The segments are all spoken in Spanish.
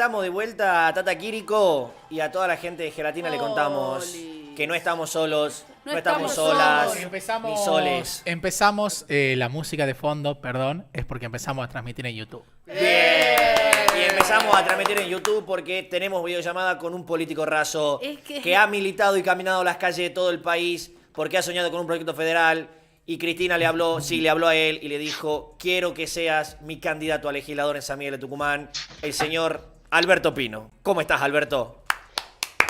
estamos de vuelta a Tata Quirico y a toda la gente de Gelatina le contamos que no estamos solos, no estamos solas, ni soles. Empezamos la música de fondo, perdón, es porque empezamos a transmitir en YouTube. Bien. Y empezamos a transmitir en YouTube porque tenemos videollamada con un político raso que ha militado y caminado las calles de todo el país porque ha soñado con un proyecto federal. Y Cristina le habló a él y le dijo, quiero que seas mi candidato a legislador en San Miguel de Tucumán, el señor Alberto Pino. ¿Cómo estás, Alberto?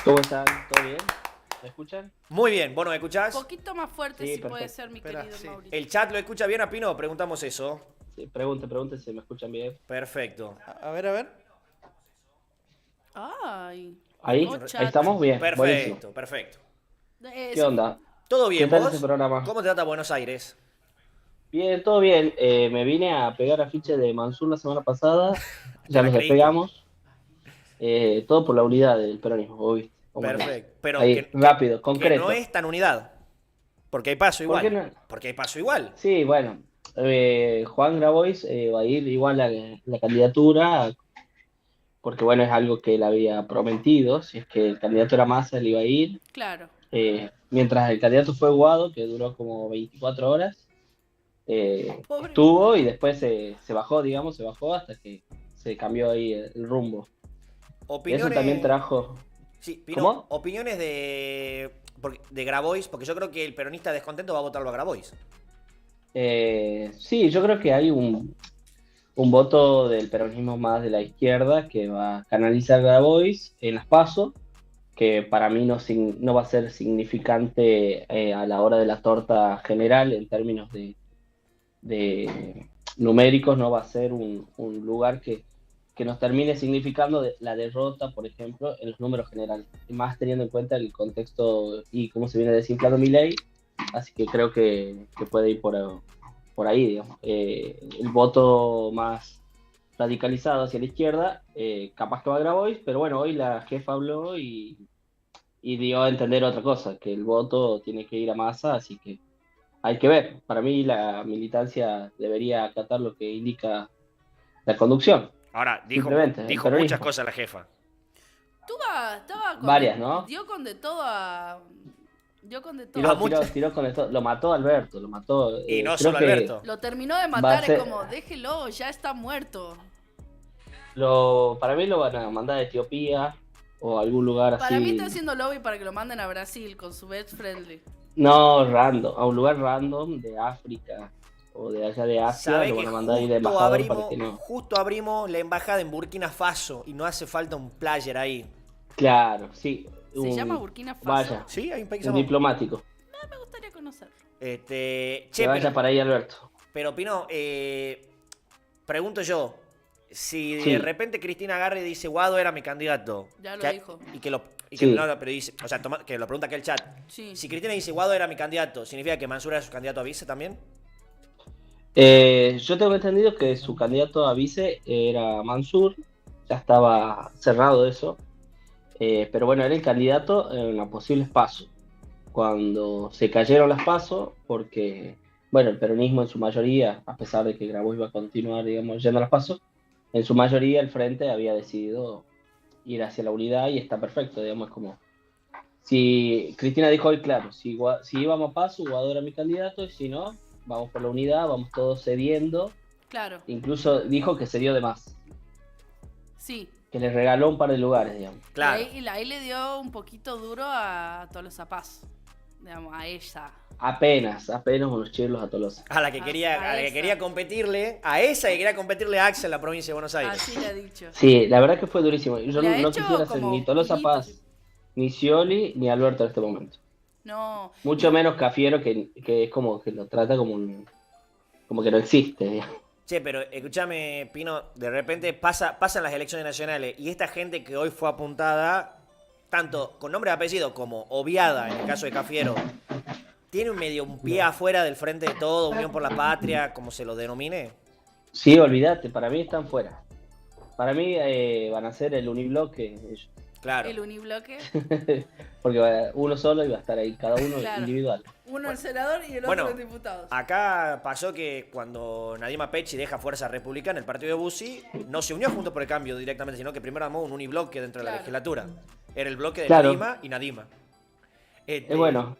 ¿Cómo están? ¿Todo bien? ¿Me escuchan? Muy bien, ¿vos no me escuchás? Un poquito más fuerte, Sí, si perfecto. puede ser, mi querido Mauricio. ¿El chat lo escucha bien a Pino? Preguntamos eso. Sí, pregunten si me escuchan bien. Perfecto. A ver. Ay. ¿Ahí? No, chat. Ahí estamos bien. Buenísimo. Perfecto. ¿Qué onda? ¿Todo bien, ¿Qué tal vos? ese programa? ¿Cómo te trata Buenos Aires? Bien, todo bien. Me vine a pegar afiche de Mansur la semana pasada. Ya nos creíste. despegamos. Todo por la unidad del peronismo, ¿vos viste? ¿Cómo no? Perfecto. Pero Ahí, rápido, concreto. que no es tan unidad. Porque hay paso igual. ¿Por qué no? Porque hay paso igual. Sí, bueno. Juan Grabois va a ir igual a la candidatura, porque bueno, es algo que él había prometido. Si es que el candidato era Massa, él iba a ir. Claro. Mientras el candidato fue Guado, que duró como 24 horas, Pobre. estuvo y después se bajó, digamos, hasta que se cambió ahí el rumbo. Opiniones... Eso también trajo... Sí, Pino, ¿Cómo? opiniones de Grabois, porque yo creo que el peronista descontento va a votarlo a Grabois. Sí, yo creo que hay un voto del peronismo más de la izquierda que va a canalizar Grabois en las PASO, que para mí no va a ser significante a la hora de la torta general en términos de numéricos, no va a ser un lugar que nos termine significando la derrota, por ejemplo, en los números generales, y más teniendo en cuenta el contexto y cómo se viene desinflando Milei, así que creo que puede ir por ahí, digamos. El voto más radicalizado hacia la izquierda, capaz que va a Grabois, pero bueno, hoy la jefa habló y dio a entender otra cosa, que el voto tiene que ir a Massa, así que hay que ver. Para mí la militancia debería acatar lo que indica la conducción. Ahora, dijo peronismo. muchas cosas la jefa. Estaba con Varias, ¿no? Dio con de todo a... Dio con de todo. Tiró con esto. Lo mató Alberto, lo mató. Y no creo solo que Alberto. Lo terminó de Va a matar, ser- es como, déjelo, ya está muerto. Para mí lo van a mandar a Etiopía o a algún lugar así. Para mí está haciendo lobby para que lo manden a Brasil con su best friendly. No, random, a un lugar random de África o de allá de Asia, Sabe lo que van a mandar ahí de embajador para que no. justo abrimos la embajada en Burkina Faso y no hace falta un player ahí. Claro, sí. Se llama Burkina Faso. Vaya, Sí, hay un país que se un llama- diplomático. Me gustaría conocerlo. Che, Que vaya para ahí, Alberto. pero Pino, pregunto yo, si Sí. de repente Cristina agarre y dice Guado era mi candidato. Ya lo que- dijo. Y que lo y Sí. no, pero dice, o sea, que lo pregunta aquí el chat. Sí. Si Cristina dice Guado era mi candidato, ¿significa que Mansur era su candidato a vice también? Yo tengo entendido que su candidato a vice era Mansur, ya estaba cerrado eso, pero bueno, era el candidato en los posibles PASO. Cuando se cayeron las PASO, porque, bueno, el peronismo en su mayoría, a pesar de que Grabois iba a continuar, digamos, yendo a las PASO, en su mayoría el Frente había decidido ir hacia la unidad y está perfecto, digamos, como... Si Cristina dijo hoy, claro, si íbamos a PASO, Guado era mi candidato, y si no, vamos por la unidad, vamos todos cediendo. Claro, Incluso dijo que cedió de más, sí. que le regaló un par de lugares, digamos. Claro. Y ahí le dio un poquito duro a Tolosa Paz. Digamos, a ella. Apenas unos chirlos a Tolosa. A la que A quería esa. competirle, a esa que quería competirle a Axel en la provincia de Buenos Aires. Así le ha dicho. Sí, la verdad que fue durísimo. Yo Le ha no hecho quisiera ser como ni Tolosa pinitos. Paz, ni Scioli, ni Alberto en este momento. No. Mucho menos Cafiero, que es como que lo trata como que no existe, digamos. Che, pero escúchame, Pino, de repente pasan las elecciones nacionales y esta gente que hoy fue apuntada, tanto con nombre y apellido como obviada en el caso de Cafiero, tiene un pie afuera del frente de todo, Unión por la Patria, como se lo denomine. Sí, olvídate, para mí están fuera. Para mí van a ser el unibloque ellos. Claro. El unibloque. Porque uno solo iba a estar ahí, cada uno Claro. individual. Uno el senador y el otro Bueno, los diputados. Acá pasó que cuando Nadima Pecci deja Fuerza Republicana, el partido de Bussi, no se unió Juntos por el Cambio directamente, sino que primero armó un unibloque dentro de la Claro. legislatura. Era el bloque de Claro. Nadima y Nadima. Es bueno.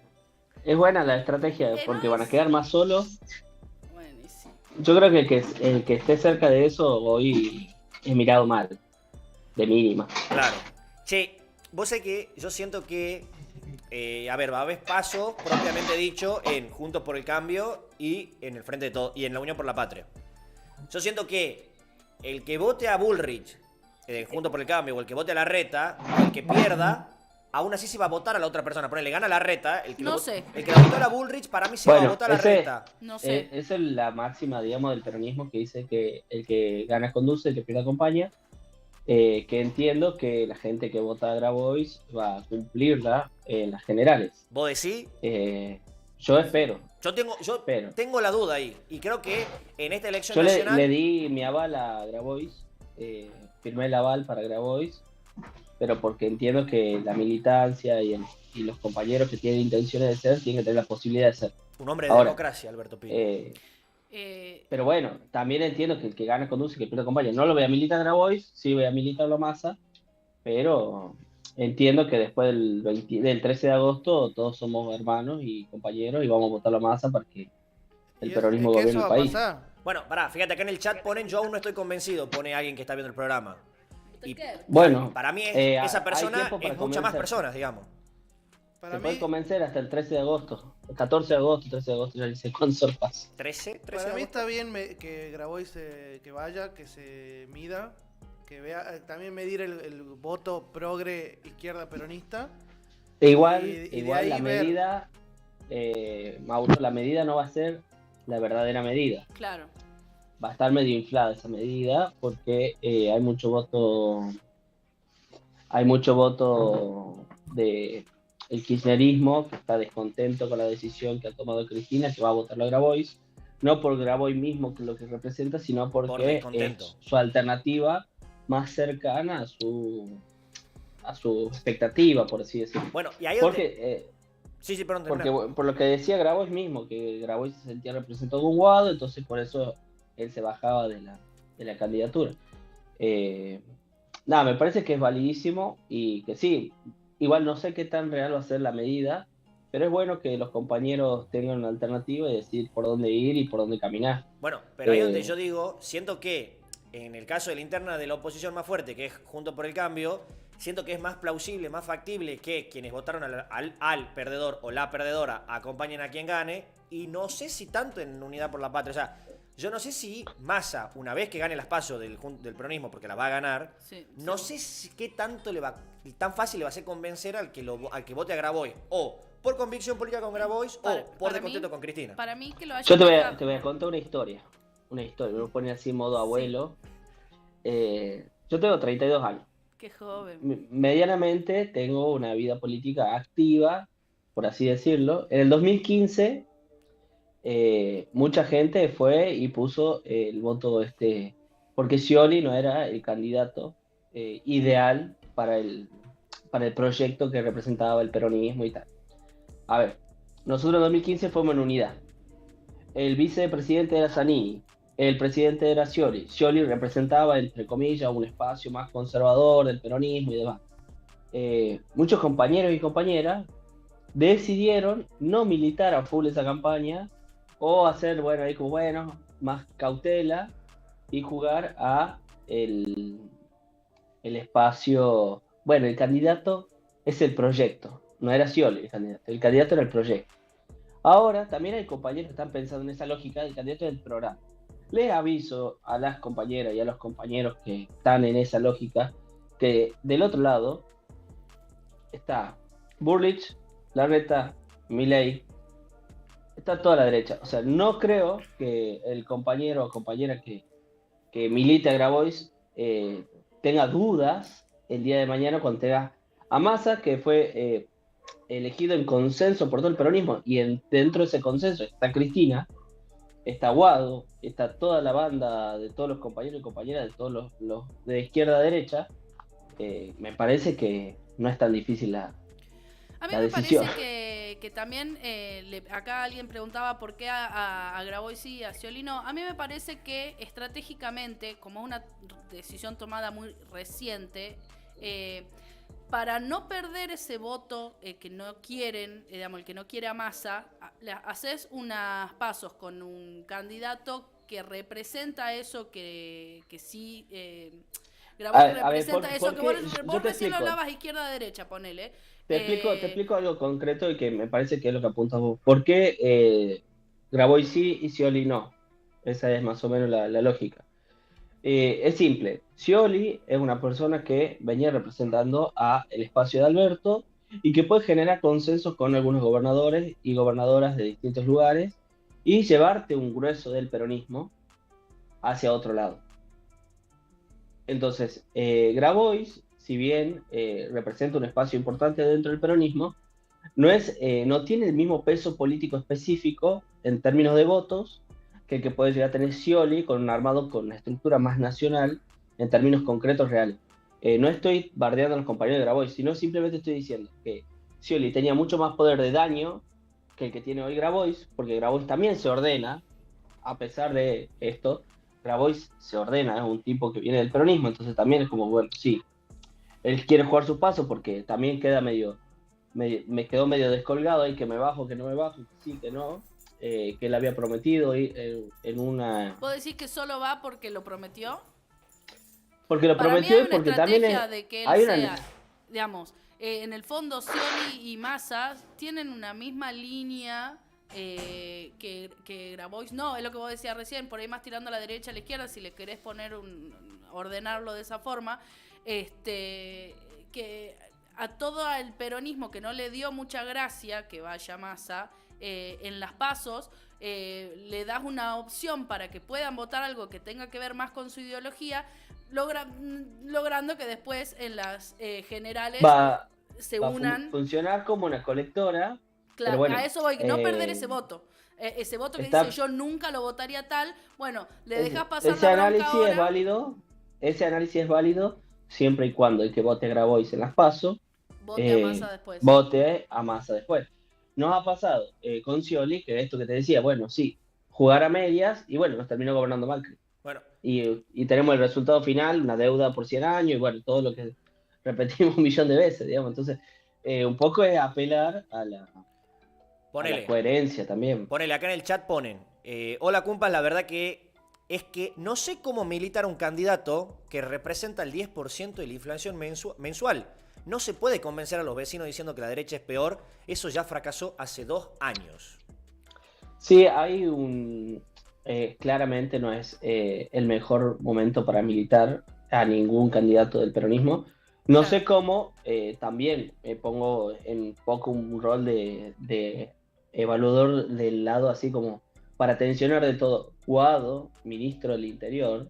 Es buena la estrategia porque van a quedar más solos. Buenísimo. Yo creo que el que esté cerca de eso hoy es mirado mal. De mínima. Claro. Che, vos sabés que yo siento que, a ver, va a haber pasos propiamente dicho en Juntos por el Cambio y en el Frente de Todo y en la Unión por la Patria. Yo siento que el que vote a Bullrich Juntos por el Cambio o el que vote a Larreta, el que pierda, aún así se va a votar a la otra persona. Ponele, gana Larreta, el que No lo, sé. el que la votó a la Bullrich, para mí se va a votar a Larreta. No sé. Esa es la máxima, digamos, del peronismo que dice que el que gana conduce, el que pierde acompaña. Que entiendo que la gente que vota a Grabois va a cumplirla en las generales. ¿Vos decís? Yo espero. Yo tengo la duda ahí. Y creo que en esta elección Yo nacional... le di mi aval a Grabois. Firmé el aval para Grabois. Pero porque entiendo que la militancia y los compañeros que tienen intenciones de ser tienen que tener la posibilidad de ser. Un hombre de Ahora, democracia, Alberto Pino. Pero bueno, también entiendo que el que gana conduce y que pierde acompaña. No lo voy a militar a Grabois, sí voy a militar a Massa, pero entiendo que después del 13 de agosto todos somos hermanos y compañeros y vamos a votar a Massa para que el peronismo gobierne el país. Bueno, pará, fíjate, acá en el chat ponen yo aún no estoy convencido, pone alguien que está viendo el programa. Y bueno, para mí esa persona es muchas más convencer. personas, digamos. Se puede convencer hasta el 13 de agosto. El 14 de agosto, 13 de agosto, ya dice cuándo pasa. 13 Para de mí agosto. está bien que Grabois que vaya, que se mida, que vea, también medir el voto progre izquierda peronista. Igual, Y de igual ahí la ver. medida, Mauro, la medida no va a ser la verdadera medida. Claro. Va a estar medio inflada esa medida porque hay mucho voto de el kirchnerismo que está descontento con la decisión que ha tomado Cristina, que va a votar a Grabois, no por Grabois mismo que lo que representa, sino Por porque descontento. es su alternativa más cercana a su expectativa, por así decirlo. Bueno, y ahí es donde... Porque Sí, perdón, porque termina. por lo que decía Grabois mismo, que Grabois se sentía representado de un guado, entonces por eso él se bajaba de la candidatura. Nada, me parece que es validísimo y que sí, igual no sé qué tan real va a ser la medida, pero es bueno que los compañeros tengan una alternativa y decir por dónde ir y por dónde caminar. Bueno, pero ahí es donde yo digo, siento que en el caso de la interna de la oposición más fuerte, que es Juntos por el Cambio, siento que es más plausible, más factible que quienes votaron al perdedor o la perdedora acompañen a quien gane, y no sé si tanto en Unidad por la Patria. O sea, yo no sé si Massa, una vez que gane las PASO del peronismo, porque la va a ganar, Sí, no sí. sé si qué tanto tan fácil le va a ser convencer al que vote a Grabois, o por convicción política con Grabois, o por para descontento mí- con Cristina. Para mí que lo haya Yo te votado- voy a contar una historia, lo pone así en modo abuelo. Yo tengo 32 años. Qué joven. Medianamente tengo una vida política activa, por así decirlo. En el 2015, mucha gente fue y puso el voto porque Scioli no era el candidato ideal para el proyecto que representaba el peronismo y tal. A ver, nosotros en 2015 fuimos en unidad. El vicepresidente era Zanini, el presidente era Scioli. Scioli representaba, entre comillas, un espacio más conservador del peronismo y demás. Muchos compañeros y compañeras decidieron no militar a full esa campaña o hacer, más cautela y jugar a el espacio. Bueno, el candidato es el proyecto, no era Scioli el candidato era el proyecto. Ahora también hay compañeros que están pensando en esa lógica del candidato del programa. Les aviso a las compañeras y a los compañeros que están en esa lógica que del otro lado está Bullrich, Larreta, Milei, está toda la derecha. O sea, no creo que el compañero o compañera que milite a Grabois tenga dudas el día de mañana cuando tenga a Massa, que fue elegido en consenso por todo el peronismo, y dentro de ese consenso está Cristina, está Guado, está toda la banda de todos los compañeros y compañeras de todos los de izquierda a derecha. me parece que no es tan difícil A mí la me decisión. parece que también, acá alguien preguntaba por qué a Grabois sí y a Scioli no. A mí me parece que estratégicamente, como es una decisión tomada muy reciente, para no perder ese voto que no quieren, digamos, el que no quiere a Massa, haces unos pasos con un candidato que representa eso que sí... Grabois representa eso que vos recién lo hablabas izquierda-derecha, ponele. Te explico algo concreto y que me parece que es lo que apuntas vos. ¿Por qué Grabois sí y Scioli no? Esa es más o menos la lógica. Es simple. Scioli es una persona que venía representando a el espacio de Alberto y que puede generar consensos con algunos gobernadores y gobernadoras de distintos lugares y llevarte un grueso del peronismo hacia otro lado. Entonces, Grabois, si bien representa un espacio importante dentro del peronismo, no tiene el mismo peso político específico en términos de votos que el que puede llegar a tener Scioli con un armado con una estructura más nacional en términos concretos reales. No estoy bardeando a los compañeros de Grabois, sino simplemente estoy diciendo que Scioli tenía mucho más poder de daño que el que tiene hoy Grabois, porque Grabois también se ordena, a pesar de esto, Grabois se ordena, es un tipo que viene del peronismo, entonces también es como, bueno, sí, él quiere jugar sus pasos porque también queda me quedó medio descolgado ahí, que me bajo, que no me bajo, que sí, que no, que él había prometido en una... ¿Puedo decir que solo va porque lo prometió? Porque lo prometió y porque también de que él sea, digamos, en el fondo Scioli y Massa tienen una misma línea que Grabois no, es lo que vos decías recién, por ahí más tirando a la derecha a la izquierda, si le querés poner ordenarlo de esa forma, que a todo el peronismo que no le dio mucha gracia que vaya Massa en las PASOs, le das una opción para que puedan votar algo que tenga que ver más con su ideología, logrando que después en las generales se unan. Funcionar como una colectora. Claro, bueno, a eso voy, no perder ese voto. Ese voto que dice yo nunca lo votaría tal, bueno, le dejas pasar ese la análisis ahora. es válido. Ese análisis es válido siempre y cuando el que vote Grabois en las PASO vote a Massa después. Vote a Massa después. Nos ha pasado con Scioli, que esto que te decía, bueno, sí, jugar a medias y bueno, nos terminó gobernando Macri. Bueno. Y tenemos el resultado final, una deuda por 100 años y bueno, todo lo que repetimos un millón de veces, digamos. Entonces, un poco es apelar a la coherencia también. Ponele, acá en el chat ponen, hola cumpas, la verdad que es que no sé cómo militar un candidato que representa el 10% de la inflación mensual. No se puede convencer a los vecinos diciendo que la derecha es peor. Eso ya fracasó hace 2 años. Sí, hay claramente no es el mejor momento para militar a ningún candidato del peronismo. No sé cómo, también me pongo en poco un rol de evaluador del lado así como para tensionar de todo. Guado, ministro del Interior,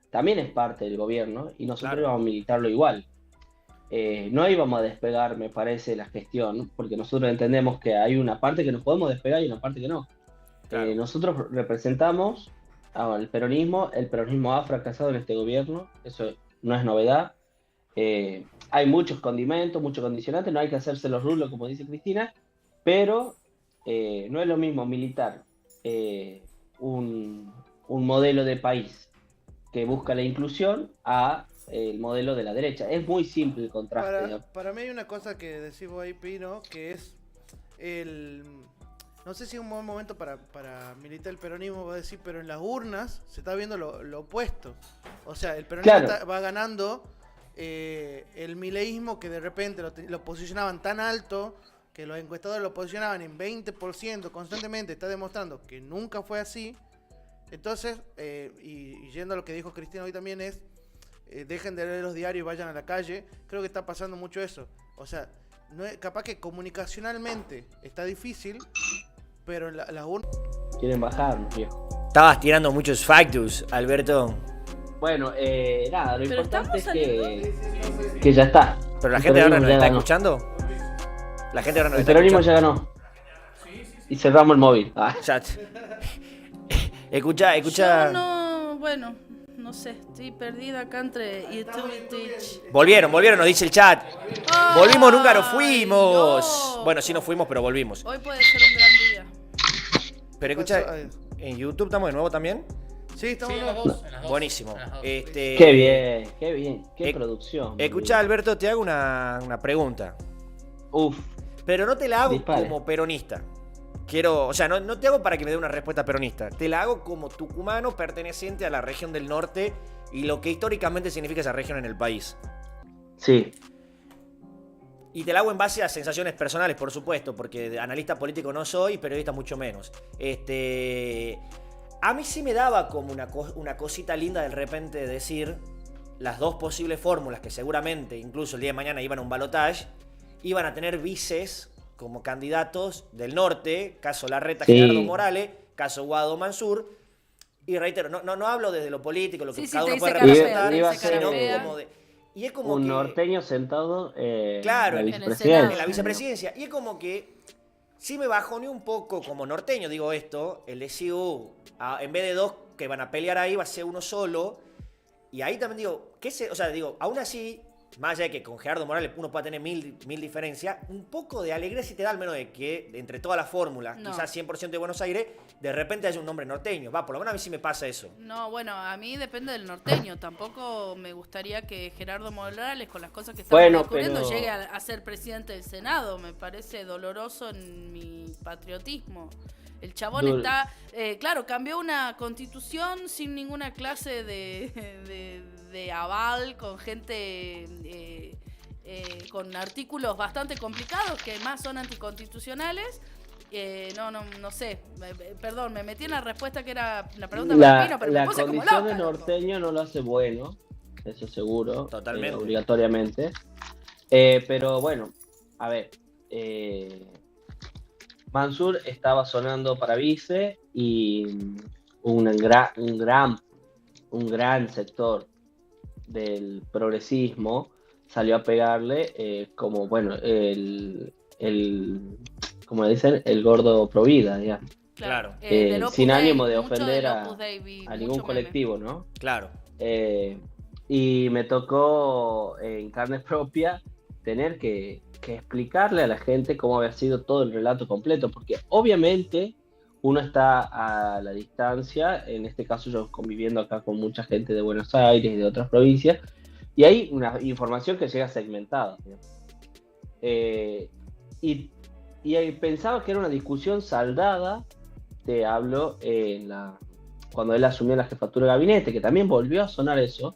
también es parte del gobierno y nosotros vamos a militarlo igual. No íbamos a despegar, me parece, la gestión, porque nosotros entendemos que hay una parte que nos podemos despegar y una parte que no. Claro. Nosotros representamos al peronismo, el peronismo ha fracasado en este gobierno, eso no es novedad. Hay muchos condimentos, muchos condicionantes, no hay que hacerse los rulos, como dice Cristina, pero no es lo mismo militar un modelo de país que busca la inclusión a el modelo de la derecha. Es muy simple el contraste. Para mí hay una cosa que decís vos ahí, Pino, que es no sé si es un buen momento para militar el peronismo, voy a decir, pero en las urnas se está viendo lo opuesto. O sea, el peronismo va ganando el mileísmo que de repente lo posicionaban tan alto, que los encuestadores lo posicionaban en 20% constantemente, está demostrando que nunca fue así. Entonces, y yendo a lo que dijo Cristina hoy también es, dejen de leer los diarios y vayan a la calle. Creo que está pasando mucho eso. O sea, capaz que comunicacionalmente está difícil, pero en las urnas... Quieren bajar, viejo. Estabas tirando muchos factus, Alberto. Bueno, nada, lo importante es que ya está. Pero la gente ahora nos está escuchando. La gente ahora nos está escuchando. El peronismo ya ganó. Y cerramos el móvil. Chat. Escucha. Yo no, bueno, no sé, estoy perdida acá entre YouTube y Twitch. Volvieron, nos dice el chat. Volvimos, nunca nos fuimos. No. Bueno, sí nos fuimos, pero volvimos. Hoy puede ser un gran día. Pero escucha, ¿en YouTube estamos de nuevo también? Sí, estamos Sí, en en las dos. Buenísimo. En las dos. Qué bien, qué producción. Escucha, Alberto, te hago una pregunta. Uf, Pero no te la hago Dispare. como peronista. O sea, no te hago para que me dé una respuesta peronista. Te la hago como tucumano perteneciente a la región del norte y lo que históricamente significa esa región en el país. sí. Y te la hago en base a sensaciones personales, por supuesto, porque analista político no soy, periodista mucho menos. A mí sí me daba como una cosita linda de repente decir las dos posibles fórmulas que seguramente, incluso el día de mañana iban a un balotaje, iban a tener vices como candidatos del norte, caso Larreta, Sí. Gerardo Morales, caso Guado Mansur. Y reitero, no hablo desde lo político, lo que Sí, cada te uno puede dice cara representar, fea, iba a sino ser como y es como Un que, norteño sentado Claro, en en la el vicepresidencia. en la vicepresidencia. Y es como que sí me bajoneó un poco como norteño, digo esto, el DCU, en vez de dos que van a pelear ahí, va a ser uno solo. Y ahí también digo, aún así, más allá de que con Gerardo Morales uno pueda tener mil diferencias, un poco de alegría sí te da, al menos de que entre todas las fórmulas, No. quizás 100% de Buenos Aires, de repente haya un nombre norteño. Va, por lo menos a mí sí me pasa eso. No, bueno, a mí depende del norteño. Tampoco me gustaría que Gerardo Morales, con las cosas que estamos Bueno, descubriendo, pero- llegue a ser presidente del Senado. Me parece doloroso en mi patriotismo. El chabón Dul- está... claro, cambió una constitución sin ninguna clase de aval, con gente... con artículos bastante complicados que además son anticonstitucionales. No sé. Perdón, me metí en la respuesta que era la pregunta para Pino, pero me La puse como condición loca. de loco. norteño no lo hace bueno, eso seguro. Totalmente. Obligatoriamente. Pero bueno, a ver. Mansur estaba sonando para vice y un gran sector del progresismo salió a pegarle como, bueno, como le dicen, el gordo provida, digamos. Claro. Del Opus Sin Dei, ánimo de mucho ofender del Opus Dei, vi a mucho ningún meme. colectivo, ¿no? Claro. Y me tocó en carne propia tener que explicarle a la gente cómo había sido todo el relato completo, porque obviamente uno está a la distancia, en este caso yo conviviendo acá con mucha gente de Buenos Aires y de otras provincias, y hay una información que llega segmentada. Y pensaba que era una discusión saldada, te hablo cuando él asumió la jefatura de gabinete, que también volvió a sonar eso,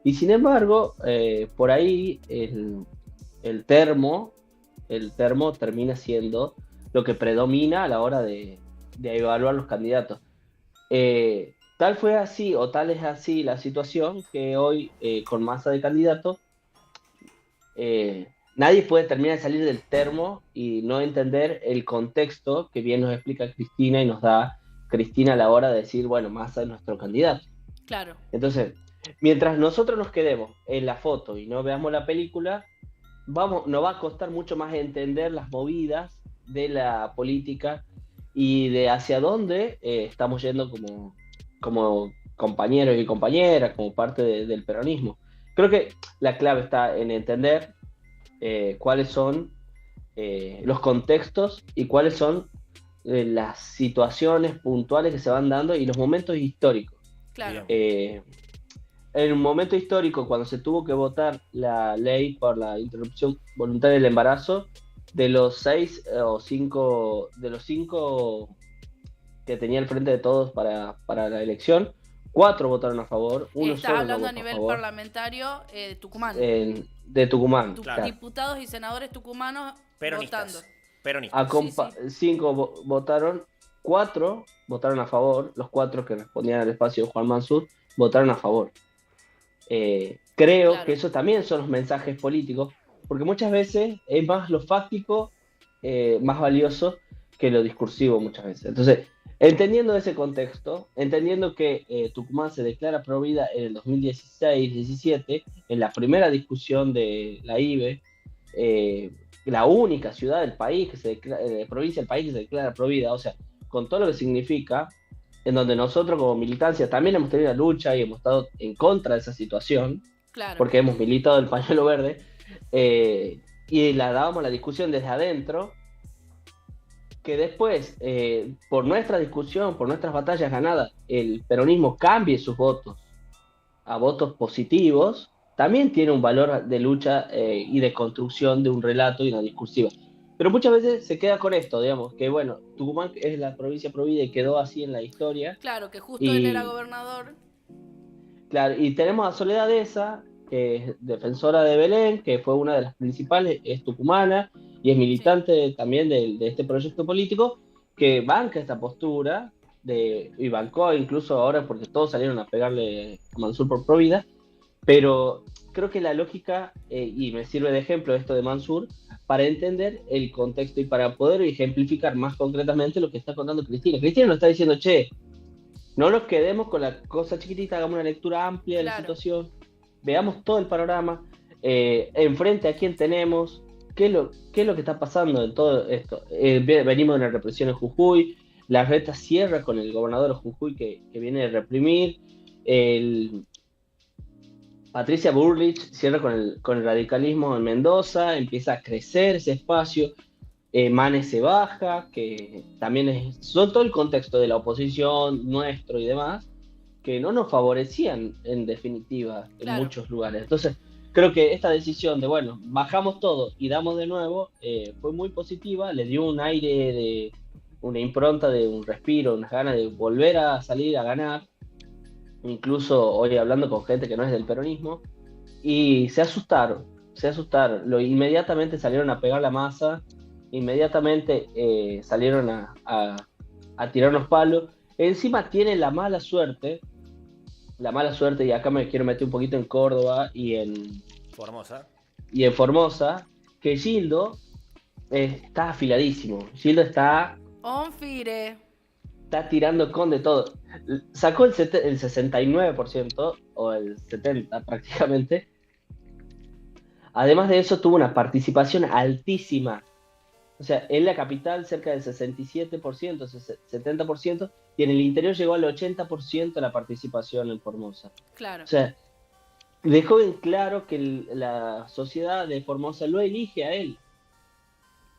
y sin embargo, por ahí el termo termina siendo lo que predomina a la hora de evaluar los candidatos. Tal fue así, o tal es así la situación, que hoy, con masa de candidatos, nadie puede terminar de salir del termo y no entender el contexto que bien nos explica Cristina y nos da Cristina a la hora de decir, bueno, Massa es nuestro candidato. Claro. Entonces, mientras nosotros nos quedemos en la foto y no veamos la película, nos va a costar mucho más entender las movidas de la política y de hacia dónde estamos yendo como compañeros y compañeras, como parte del peronismo. Creo que la clave está en entender cuáles son los contextos y cuáles son las situaciones puntuales que se van dando y los momentos históricos. Claro. En un momento histórico, cuando se tuvo que votar la ley por la interrupción voluntaria del embarazo, de los 5 que tenía el Frente de Todos para la elección, 4 votaron a favor, uno Estás solo no hablando a votó nivel favor. parlamentario Tucumán. De Tucumán. Claro. Diputados y senadores tucumanos Peronistas. votando. Peronistas. 5 votaron, 4 votaron a favor, los 4 que respondían al espacio de Juan Mansur votaron a favor. Creo Claro. que eso también son los mensajes políticos, porque muchas veces es más lo fáctico, más valioso que lo discursivo muchas veces. Entonces, entendiendo ese contexto, entendiendo que Tucumán se declara provida en el 2016-17, en la primera discusión de la IBE, la única ciudad del país, provincia del país que se declara provida, o sea, con todo lo que significa, en donde nosotros como militancia también hemos tenido la lucha y hemos estado en contra de esa situación, claro, porque hemos militado el pañuelo verde, y la dábamos la discusión desde adentro, que después, por nuestra discusión, por nuestras batallas ganadas, el peronismo cambie sus votos a votos positivos, también tiene un valor de lucha y de construcción de un relato y una discursiva. Pero muchas veces se queda con esto, digamos, que bueno, Tucumán es la provincia provida y quedó así en la historia. Claro, que justo él era gobernador. Claro, y tenemos a Soledad Eza, que es defensora de Belén, que fue una de las principales, es tucumana, y es militante también de este proyecto político, que banca esta postura, y bancó incluso ahora porque todos salieron a pegarle a Mansur por Provida, pero creo que la lógica, y me sirve de ejemplo esto de Mansur, para entender el contexto y para poder ejemplificar más concretamente lo que está contando Cristina. Cristina nos está diciendo, che, no nos quedemos con la cosa chiquitita, hagamos una lectura amplia de la situación, veamos todo el panorama, enfrente a quién tenemos, qué es lo que está pasando en todo esto. Venimos de una represión en Jujuy, la reta cierra con el gobernador de Jujuy que viene de reprimir, Patricia Bullrich cierra con el radicalismo en Mendoza, empieza a crecer ese espacio, Mane se baja, que también son todo el contexto de la oposición, nuestro y demás, que no nos favorecían en definitiva en muchos lugares. Entonces, creo que esta decisión de, bueno, bajamos todo y damos de nuevo, fue muy positiva, le dio un aire de una impronta, de un respiro, unas ganas de volver a salir a ganar, incluso hoy hablando con gente que no es del peronismo, y se asustaron, inmediatamente salieron a pegar la masa, inmediatamente salieron a tirarnos palos. Encima tiene la mala suerte, y acá me quiero meter un poquito en Córdoba y en Formosa, que Gildo está afiladísimo. Gildo está tirando con de todo. Sacó el 69% o el 70% prácticamente. Además de eso, tuvo una participación altísima. O sea, en la capital cerca del 67%, 70%, y en el interior llegó al 80% la participación en Formosa. Claro. O sea, dejó en claro que la sociedad de Formosa lo elige a él.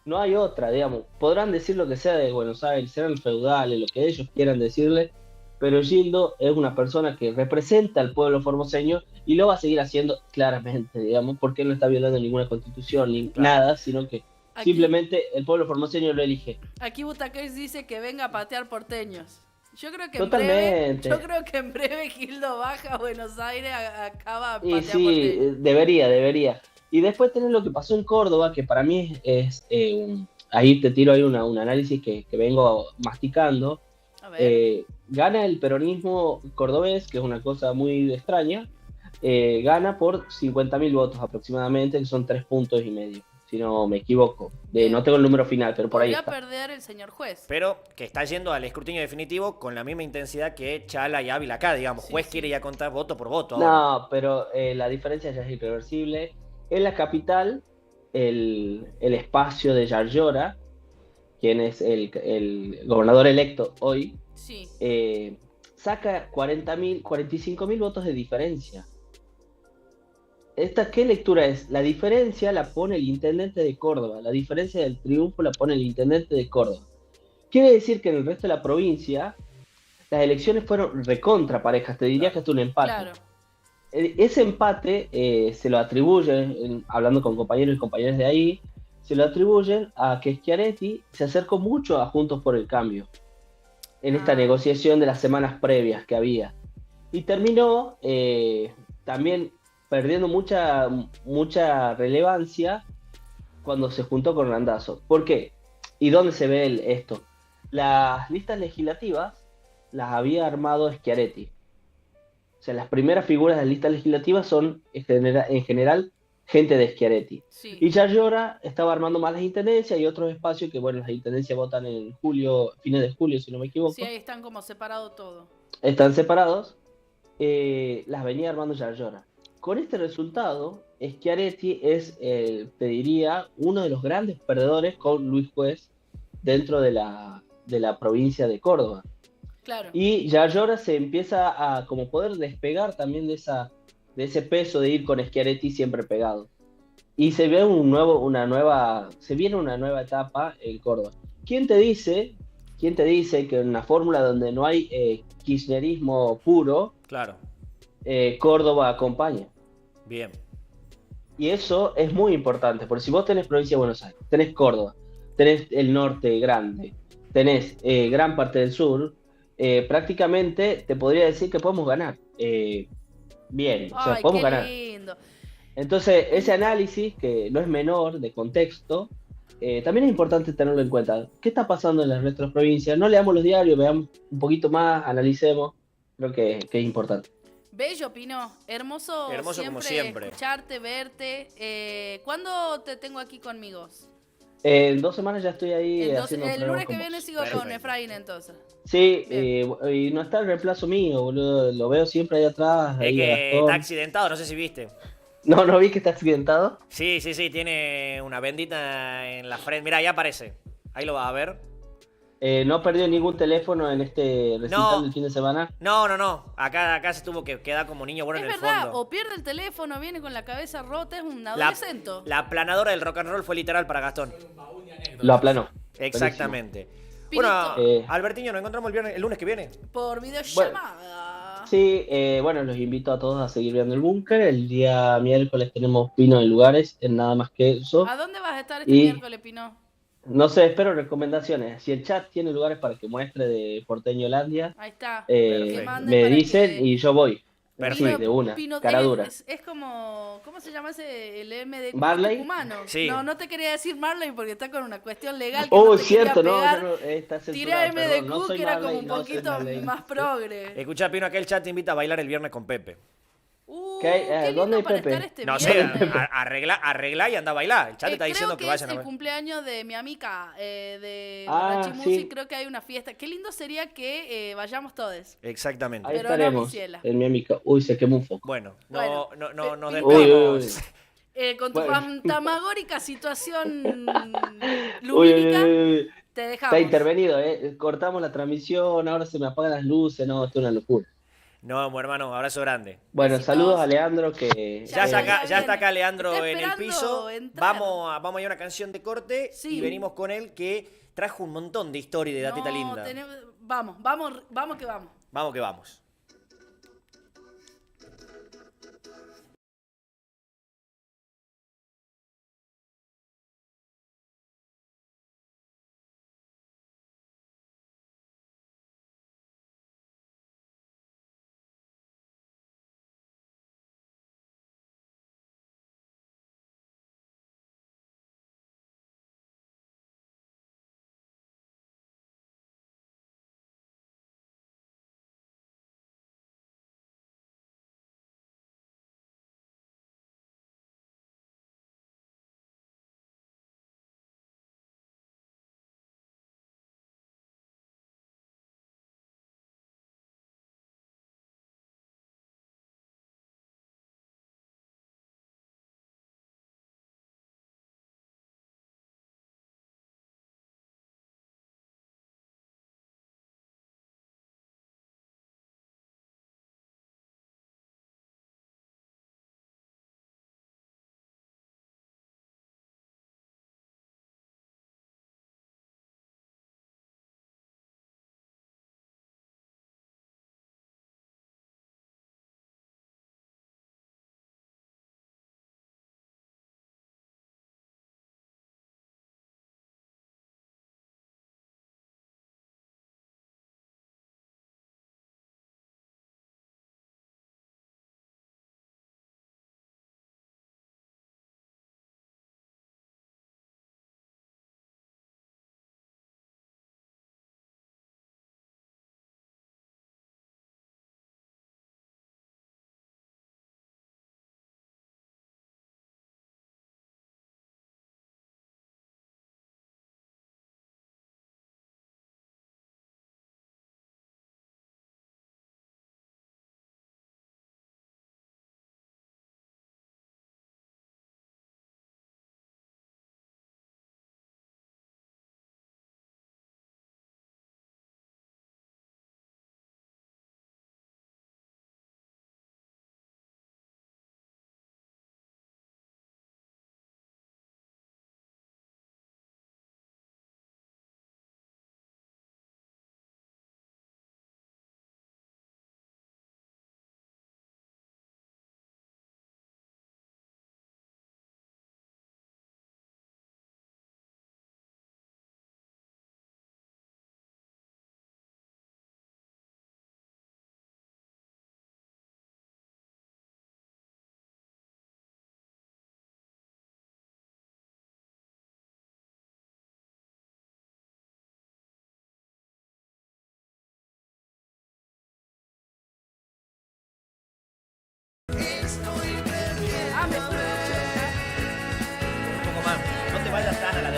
No hay otra, digamos. Podrán decir lo que sea de Buenos Aires, serán feudales, lo que ellos quieran decirle, pero Gildo es una persona que representa al pueblo formoseño y lo va a seguir haciendo claramente, digamos, porque él no está violando ninguna constitución ni nada, sino que simplemente el pueblo formoseño lo elige. Aquí Butaqués dice que venga a patear porteños. Yo creo que en breve Gildo baja a Buenos Aires, acaba a patear porteños. Sí, debería. Y después tenés lo que pasó en Córdoba, que para mí es ahí te tiro ahí un análisis que vengo masticando. Gana el peronismo cordobés, que es una cosa muy extraña, gana por 50.000 votos aproximadamente, que son 3,5 puntos, si no me equivoco. No tengo el número final, pero por ahí está. Podría perder el señor juez. Pero que está yendo al escrutinio definitivo con la misma intensidad que Chala y Ávila acá, digamos. Juez quiere ya contar voto por voto. No, pero la diferencia ya es irreversible. En la capital, el espacio de Yarlora, quien es el gobernador electo hoy, saca 45.000 votos de diferencia. ¿Qué lectura es? La diferencia la pone el intendente de Córdoba, la diferencia del triunfo la pone el intendente de Córdoba. Quiere decir que en el resto de la provincia las elecciones fueron recontra parejas, te diría que hasta un empate. Claro. Ese empate se lo atribuyen, hablando con compañeros y compañeras de ahí, se lo atribuyen a que Schiaretti se acercó mucho a Juntos por el Cambio en esta negociación de las semanas previas que había. Y terminó también perdiendo mucha relevancia cuando se juntó con Randazzo. ¿Por qué? ¿Y dónde se ve esto? Las listas legislativas las había armado Schiaretti. O sea, las primeras figuras de las listas legislativas son en general gente de Schiaretti. Sí. Y Yarlora estaba armando más las intendencias y otros espacios que, bueno, las intendencias votan en julio, fines de julio, si no me equivoco. Sí, ahí están como separados todo. Están separados. Las venía armando Yarlora. Con este resultado, Schiaretti es, te diría, uno de los grandes perdedores con Luis Juez dentro de la provincia de Córdoba. Claro. Y Yayora se empieza a como poder despegar también de ese peso de ir con Schiaretti siempre pegado. Y se ve se viene una nueva etapa en Córdoba. ¿Quién te dice, que en una fórmula donde no hay kirchnerismo puro, Claro. Córdoba acompaña? Bien. Y eso es muy importante, porque si vos tenés provincia de Buenos Aires, tenés Córdoba, tenés el norte grande, tenés gran parte del sur, prácticamente te podría decir que podemos ganar. Bien, o sea, Ay, podemos qué ganar. lindo. Entonces, ese análisis, que no es menor, de contexto, también es importante tenerlo en cuenta. ¿Qué está pasando en las nuestras provincias? No leamos los diarios, veamos un poquito más, analicemos. Creo que es importante. Bello, Pino. Hermoso, Hermoso como siempre. escucharte, verte. ¿Cuándo te tengo aquí conmigo? En 2 semanas ya estoy ahí haciendo El programas lunes que con viene vos. sigo Perfecto. con Efraín entonces. Sí, Bien. y no está el reemplazo mío, boludo. Lo veo siempre ahí atrás, Es ahí a que está Gastón. accidentado, no sé si viste. No vi que está accidentado. Sí, tiene una bendita en la frente. Mira, ahí aparece. Ahí lo vas a ver. No perdió ningún teléfono en este recital No. del fin de semana. No. Acá se tuvo que quedar como niño bueno Es en el verdad, fondo. o pierde el teléfono, viene con la cabeza rota, es un La, adolescente. la planadora del rock and roll fue literal para Gastón. Lo aplanó. Exactamente. Pinito. Bueno, Albertiño, nos encontramos el lunes que viene. Por videollamada. Sí, bueno, los invito a todos a seguir viendo el búnker. El día miércoles tenemos Pino en Lugares, en nada más que eso. ¿A dónde vas a estar este Y miércoles, Pino? no sé, espero recomendaciones. Si el chat tiene lugares para que muestre de Porteñolandia, Ahí está. Perfecto. Que mande me para dicen que- y yo voy. Perfecto. Así, de una, Pino, cara dura. es como, ¿cómo se llama ese? El MDQ ¿Marley? tucumano. Sí. No te quería decir Marley porque está con una cuestión legal que no te Cierto, quería no, pegar. está Tiré censurado, a perdón, MDQ no soy que era como Marley, un no soy poquito Marley. más progre. Escucha, Pino, acá el chat te invita a bailar el viernes con Pepe. ¿Qué? Qué ¿Dónde lindo hay para Pepe? estar este No sé, viernes. arregla y anda a bailar. El chat te está diciendo Creo que que vayan es a el cumpleaños de mi amiga de Ah, Rachi Music, sí. creo que hay una fiesta. Qué lindo sería que vayamos todos. Exactamente. Ahí Pero no, estaremos, Misiela. en mi amiga. Uy, se quemó un foco. Bueno, Bueno, nos Pinto. despedimos. Con tu Bueno. fantamagórica situación Uy, lumínica, te está dejamos. intervenido, Cortamos la transmisión, ahora se me apagan las luces, no, esto es una locura. No, hermano, abrazo grande. Bueno, Besitos. saludos a Leandro que... Ya está viene. acá Leandro Está en el esperando piso. entrar. Vamos a ir a una canción de corte Sí. y venimos con él que trajo un montón de historia y de datita linda. Vamos que vamos. Vamos que vamos.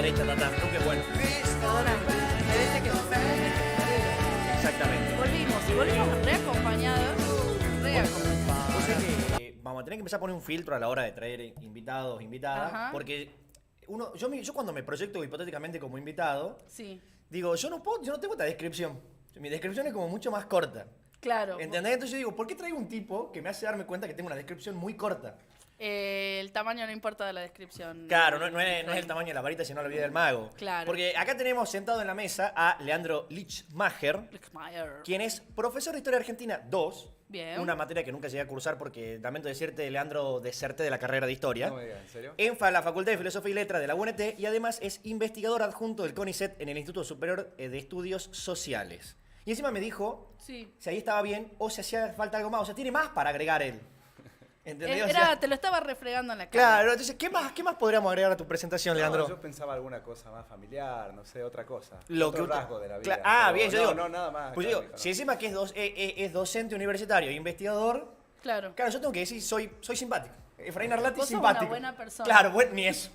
derecha, Tatán, ¿no? Qué bueno. Perdóname, me parece que nos Exactamente. Volvimos reacompañados. O sea que vamos a tener que empezar a poner un filtro a la hora de traer invitados, invitadas, Ajá. porque yo cuando me proyecto hipotéticamente como invitado, Sí, digo, yo no tengo esta descripción. Mi descripción es como mucho más corta. claro. ¿Entendés? Entonces yo digo, ¿por qué traigo un tipo que me hace darme cuenta que tengo una descripción muy corta? El tamaño no importa de la descripción. Claro, no es el tamaño de la varita, sino la vida del mago. Claro. Porque acá tenemos sentado en la mesa a Leandro Lichmacher, Lichmacher. quien es profesor de Historia Argentina 2. Bien. Una materia que nunca llegué a cursar porque, lamento decirte, Leandro, deserté de la carrera de Historia. No me digas, ¿en serio? En la Facultad de Filosofía y Letras de la UNT y además es investigador adjunto del CONICET en el Instituto Superior de Estudios Sociales. Y encima me dijo Sí. si ahí estaba bien o si hacía falta algo más. O sea, tiene más para agregar él. ¿Entendés? O sea, Te lo estaba refregando en la cara. claro, entonces, ¿qué más podríamos agregar a tu presentación, Leandro? No, yo pensaba alguna cosa más familiar, no sé, otra cosa. Lo Otro que- rasgo de la vida. Ah, Pero bien, yo digo. No, nada más. Pues yo digo, académico, si ¿no? encima que es docente universitario e investigador, Claro. claro, yo tengo que decir, soy simpático. Efraín Arlati Vos sos simpático. una buena persona. Claro, ni eso.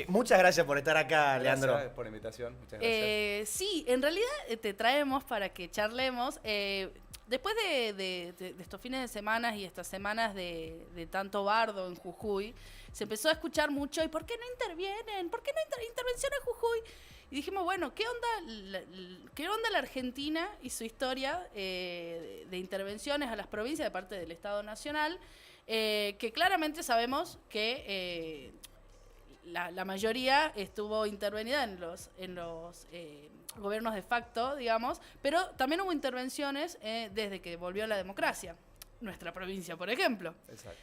Muchas gracias por estar acá, Leandro. Gracias por la invitación, muchas gracias. Sí, en realidad te traemos para que charlemos. Después de estos fines de semana y estas semanas de tanto bardo en Jujuy, se empezó a escuchar mucho, ¿y por qué no intervienen? ¿Por qué no intervención en Jujuy? Y dijimos, bueno, ¿qué onda la Argentina y su historia de intervenciones a las provincias de parte del Estado Nacional? Que claramente sabemos que la mayoría estuvo intervenida en los gobiernos de facto, digamos, pero también hubo intervenciones desde que volvió la democracia. Nuestra provincia, por ejemplo. Exacto.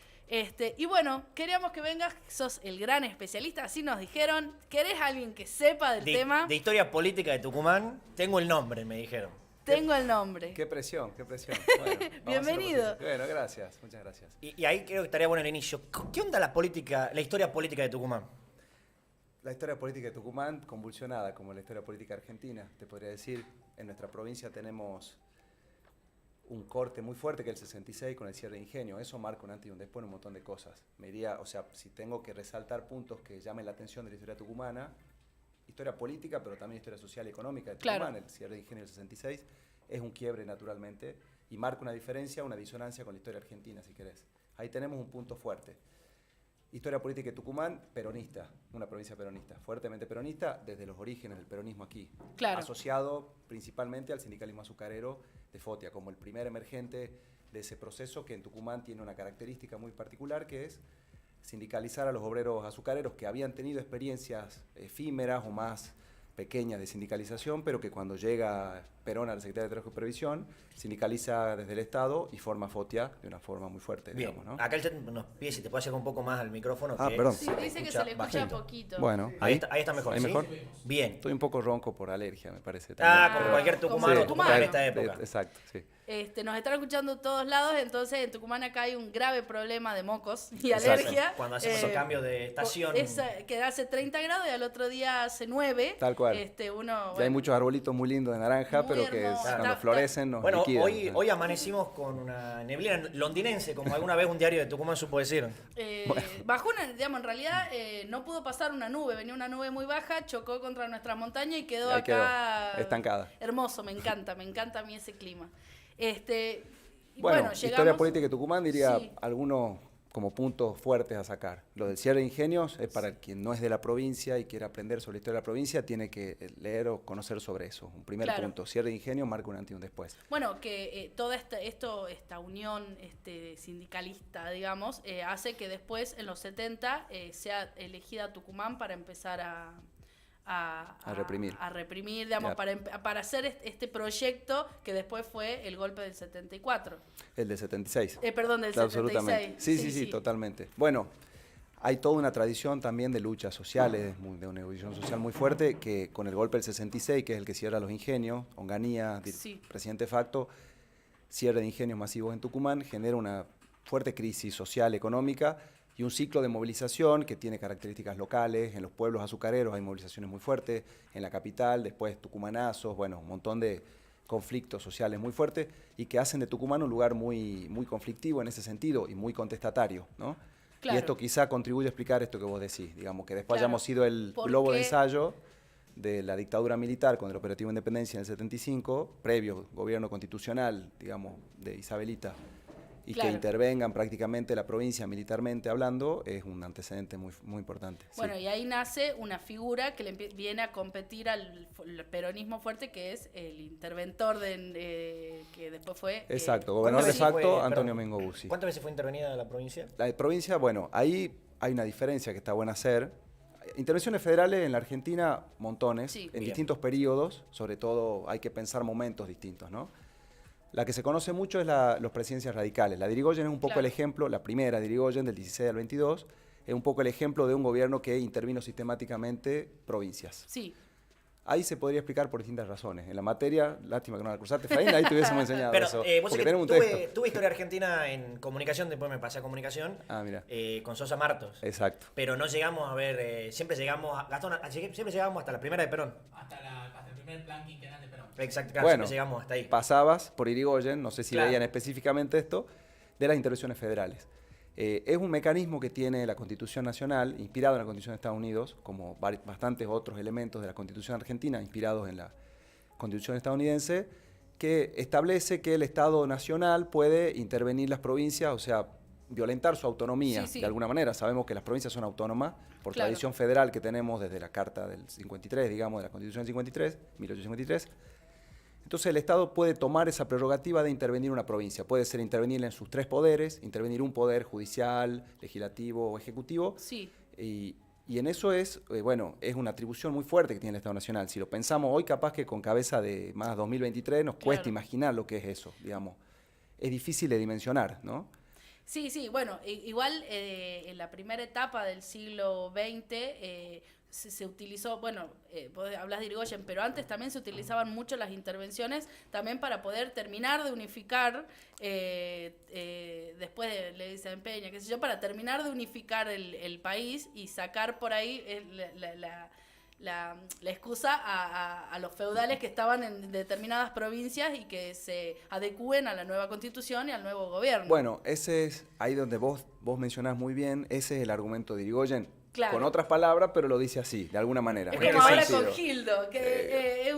Y bueno, queríamos que vengas, sos el gran especialista, así nos dijeron. ¿Querés alguien que sepa del tema? De historia política de Tucumán, tengo el nombre, me dijeron. Tengo el nombre. Qué presión, qué presión. Bueno, vamos a hacer lo Bienvenido. posible. Bueno, gracias, muchas gracias. Y ahí creo que estaría bueno el inicio. ¿Qué onda la historia política de Tucumán? La historia política de Tucumán, convulsionada como la historia política argentina, te podría decir. En nuestra provincia tenemos un corte muy fuerte que es el 66 con el cierre de Ingenio. Eso marca un antes y un después en un montón de cosas. O sea, si tengo que resaltar puntos que llamen la atención de la historia tucumana, historia política, pero también historia social y económica de Tucumán, Claro. el cierre de Ingenio del 66, es un quiebre naturalmente y marca una diferencia, una disonancia con la historia argentina, si querés. Ahí tenemos un punto fuerte. Historia política de Tucumán, peronista, una provincia peronista, fuertemente peronista desde los orígenes del peronismo aquí. Claro. Asociado principalmente al sindicalismo azucarero de Fotia, como el primer emergente de ese proceso que en Tucumán tiene una característica muy particular que es sindicalizar a los obreros azucareros que habían tenido experiencias efímeras o más pequeñas de sindicalización, pero que cuando llega Perón a la Secretaría de Trabajo y Previsión, sindicaliza desde el Estado y forma Fotia de una forma muy fuerte, Bien, digamos, ¿no? acá el chat nos pide si te puedo acercar un poco más al micrófono. Ah, que perdón. Sí, dice que se le escucha bajito. poquito. Bueno, Ahí está mejor, ¿Ahí ¿sí? mejor? Bien. Estoy un poco ronco por alergia, me parece. Ah, también, como pero- cualquier tucumano Sí, o tucumana en esta tucumano. época. Exacto, sí. Nos están escuchando de todos lados, entonces en Tucumán acá hay un grave problema de mocos y Exacto. alergia. Cuando hacemos esos cambios de estación. Que hace 30 grados y al otro día hace 9. Tal cual. Uno, Y hay muchos arbolitos muy lindos de naranja, Muy pero que hermoso. cuando Está- florecen nos Bueno, liquidan. hoy amanecimos con una neblina londinense, como alguna vez un diario de Tucumán supo decir. bajó una, digamos, en realidad no pudo pasar una nube, venía una nube muy baja, chocó contra nuestra montaña y quedó Ahí acá quedó, estancada. Hermoso, me encanta a mí ese clima. Y Bueno, llegamos. historia política de Tucumán diría Sí. algunos como puntos fuertes a sacar. Lo del cierre de ingenios es para quien no es de la provincia y quiere aprender sobre la historia de la provincia, tiene que leer o conocer sobre eso. Un primer Claro. punto, cierre de ingenios marca un antes y un después. Bueno, que toda esta unión sindicalista, digamos, hace que después, en los 70, sea elegida Tucumán para empezar a reprimir. A reprimir, digamos, Ya. para hacer este proyecto que después fue el golpe del 74. El de 76. Perdón, del Claro, 76. absolutamente. Sí, totalmente. Bueno, hay toda una tradición también de luchas sociales, de una negociación social muy fuerte, que con el golpe del 66, que es el que cierra los ingenios, Onganía, Sí. presidente de facto, cierre de ingenios masivos en Tucumán, genera una fuerte crisis social, económica, y un ciclo de movilización que tiene características locales. En los pueblos azucareros hay movilizaciones muy fuertes, en la capital, después tucumanazos, bueno, un montón de conflictos sociales muy fuertes y que hacen de Tucumán un lugar muy, muy conflictivo en ese sentido y muy contestatario, ¿no? Claro. Y esto quizá contribuye a explicar esto que vos decís, digamos, que después Claro. hayamos sido el ¿Por globo de qué? ensayo de la dictadura militar con el operativo Independencia en el 75, previo gobierno constitucional, digamos, de Isabelita, y Claro. que intervengan prácticamente la provincia militarmente hablando, es un antecedente muy, muy importante. Bueno, sí. y ahí nace una figura que viene a competir al peronismo fuerte, que es el interventor que después fue... Exacto, gobernador de ¿Cuántas veces facto, fue, Antonio perdón, Mengo Bussi. ¿Cuántas veces fue intervenida la provincia? La provincia, bueno, ahí hay una diferencia que está buena hacer. Intervenciones federales en la Argentina, montones, Sí. en Bien. distintos periodos, sobre todo hay que pensar momentos distintos, ¿no? La que se conoce mucho es los presidencias radicales. La de Irigoyen es un poco Claro. el ejemplo, la primera de Irigoyen, del 16 al 22, es un poco el ejemplo de un gobierno que intervino sistemáticamente provincias. Sí, Ahí se podría explicar por distintas razones. En la materia, lástima que no la cruzaste, Faín, ahí te hubiésemos enseñado Pero eso. vos porque sabés que tenemos un texto. tuve historia argentina en comunicación, después me pasé a comunicación Ah, mira. con Sosa Martos. Exacto. Pero no llegamos a ver, siempre llegamos siempre llegamos hasta la primera de Perón. Hasta el primer plan quinquenal de Perón. Exacto, claro, Bueno, siempre llegamos hasta ahí. pasabas por Irigoyen, no sé si Claro. veían específicamente esto, de las intervenciones federales. Es un mecanismo que tiene la Constitución Nacional, inspirado en la Constitución de Estados Unidos, como bastantes otros elementos de la Constitución Argentina, inspirados en la Constitución estadounidense, que establece que el Estado Nacional puede intervenir las provincias, o sea, violentar su autonomía, Sí, sí. de alguna manera. Sabemos que las provincias son autónomas por Claro. tradición federal que tenemos desde la Carta del 53, digamos, de la Constitución del 53, 1853. Entonces el Estado puede tomar esa prerrogativa de intervenir una provincia. Puede ser intervenir en sus tres poderes, intervenir un poder judicial, legislativo o ejecutivo. sí. Y en eso es, bueno, es una atribución muy fuerte que tiene el Estado Nacional. Si lo pensamos hoy, capaz que con cabeza de más 2023 nos cuesta Claro. imaginar lo que es eso, digamos. Es difícil de dimensionar, ¿no? Sí, sí, bueno, igual en la primera etapa del siglo XX se utilizó, bueno, vos hablas de Irigoyen, pero antes también se utilizaban mucho las intervenciones también para poder terminar de unificar, después de Ley de Peña, qué sé yo, para terminar de unificar el país y sacar por ahí la excusa a los feudales que estaban en determinadas provincias y que se adecúen a la nueva constitución y al nuevo gobierno. Bueno, ese es ahí donde vos mencionás muy bien, ese es el argumento de Irigoyen. Claro. Con otras palabras, pero lo dice así, de alguna manera. Es ¿En qué como ahora sentido? con Gildo, que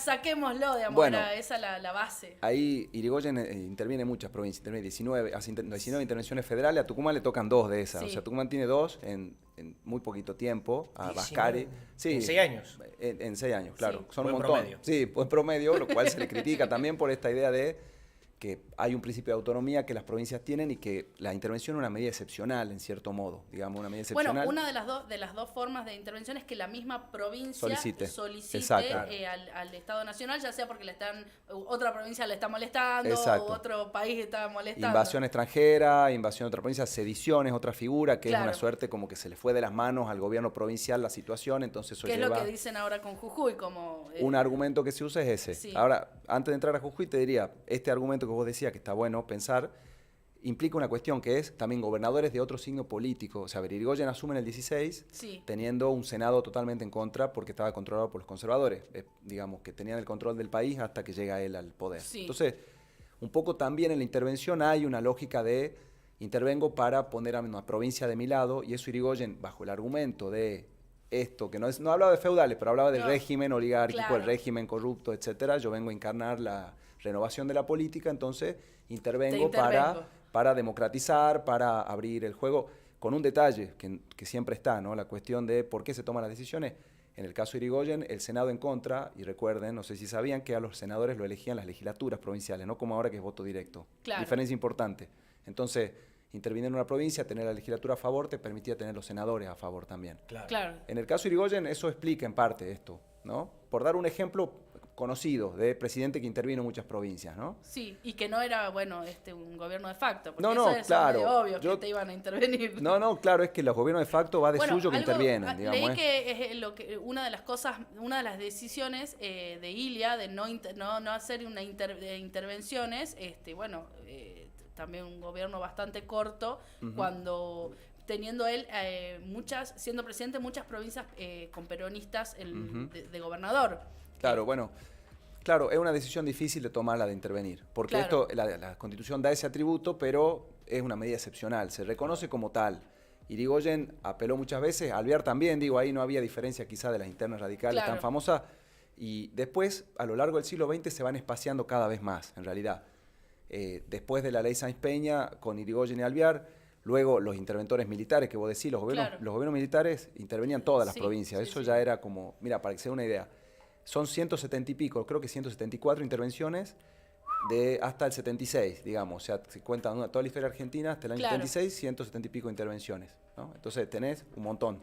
saquémoslo, bueno, esa es la base. Ahí Irigoyen interviene en muchas provincias, interviene 19, hace 19 intervenciones federales, a Tucumán le tocan 2 de esas, Sí. o sea, Tucumán tiene 2 en muy poquito tiempo, a Bascari. Sí, En 6 años. En 6 años, claro, Sí. son Buen un montón. promedio. Sí, buen promedio, lo cual se le critica también por esta idea de que hay un principio de autonomía que las provincias tienen y que la intervención es una medida excepcional, en cierto modo, digamos, una medida excepcional. Bueno, una de las dos formas de intervención es que la misma provincia Solicite. solicite Exacto. al Estado Nacional, ya sea porque otra provincia le está molestando Exacto. o otro país está molestando. Invasión extranjera, invasión de otra provincia, sedición es otra figura que Claro. es una suerte como que se le fue de las manos al gobierno provincial la situación, entonces eso Que es lleva... lo que dicen ahora con Jujuy, como... Un argumento que se usa es ese. Sí. Ahora, antes de entrar a Jujuy, te diría, este argumento que vos decías, que está bueno pensar, implica una cuestión que es también gobernadores de otro signo político. O sea, Irigoyen asume en el 16, Sí. teniendo un Senado totalmente en contra porque estaba controlado por los conservadores, digamos, que tenían el control del país hasta que llega él al poder. Sí. Entonces, un poco también en la intervención hay una lógica de intervengo para poner a una provincia de mi lado, y eso Irigoyen, bajo el argumento de esto, que no hablaba de feudales, pero hablaba del No, régimen oligárquico, claro. el régimen corrupto, etcétera. Yo vengo a encarnar la renovación de la política, entonces intervengo para democratizar, para abrir el juego, con un detalle que siempre está, ¿no? La cuestión de por qué se toman las decisiones. En el caso de Irigoyen, el Senado en contra, y recuerden, no sé si sabían, que a los senadores lo elegían las legislaturas provinciales, no como ahora que es voto directo. Claro. Diferencia importante. Entonces, intervenir en una provincia, tener la legislatura a favor, te permitía tener los senadores a favor también. Claro. En el caso de Irigoyen, eso explica en parte esto, ¿no? Por dar un ejemplo conocido de presidente que intervino en muchas provincias, ¿no? Sí, y que no era, bueno, un gobierno de facto, porque No, no, eso es claro. medio obvio que te iban a intervenir. No, claro, es que los gobiernos de facto va de Bueno, suyo que algo- intervienen, digamos. Leí que es una de las cosas, una de las decisiones de Ilia de no hacer intervenciones, también un gobierno bastante corto, cuando teniendo él siendo presidente muchas provincias con peronistas de gobernador. Claro, bueno, Claro, es una decisión difícil de tomar la de intervenir, porque Claro. la Constitución da ese atributo, pero es una medida excepcional, se reconoce como tal. Irigoyen apeló muchas veces, Alvear también, digo, ahí no había diferencia quizá de las internas radicales Claro. tan famosas, y después, a lo largo del siglo XX, se van espaciando cada vez más, en realidad. Después de la ley Sáenz Peña, con Irigoyen y Alvear, luego los interventores militares, que vos decís, los gobiernos militares intervenían todas las provincias, eso ya era como, mira, para que se dé una idea, son 170 y pico, creo que 174 intervenciones de hasta el 76, digamos, o sea, se cuentan toda la historia argentina hasta el año 76, 170 y pico intervenciones, ¿no? Entonces tenés un montón.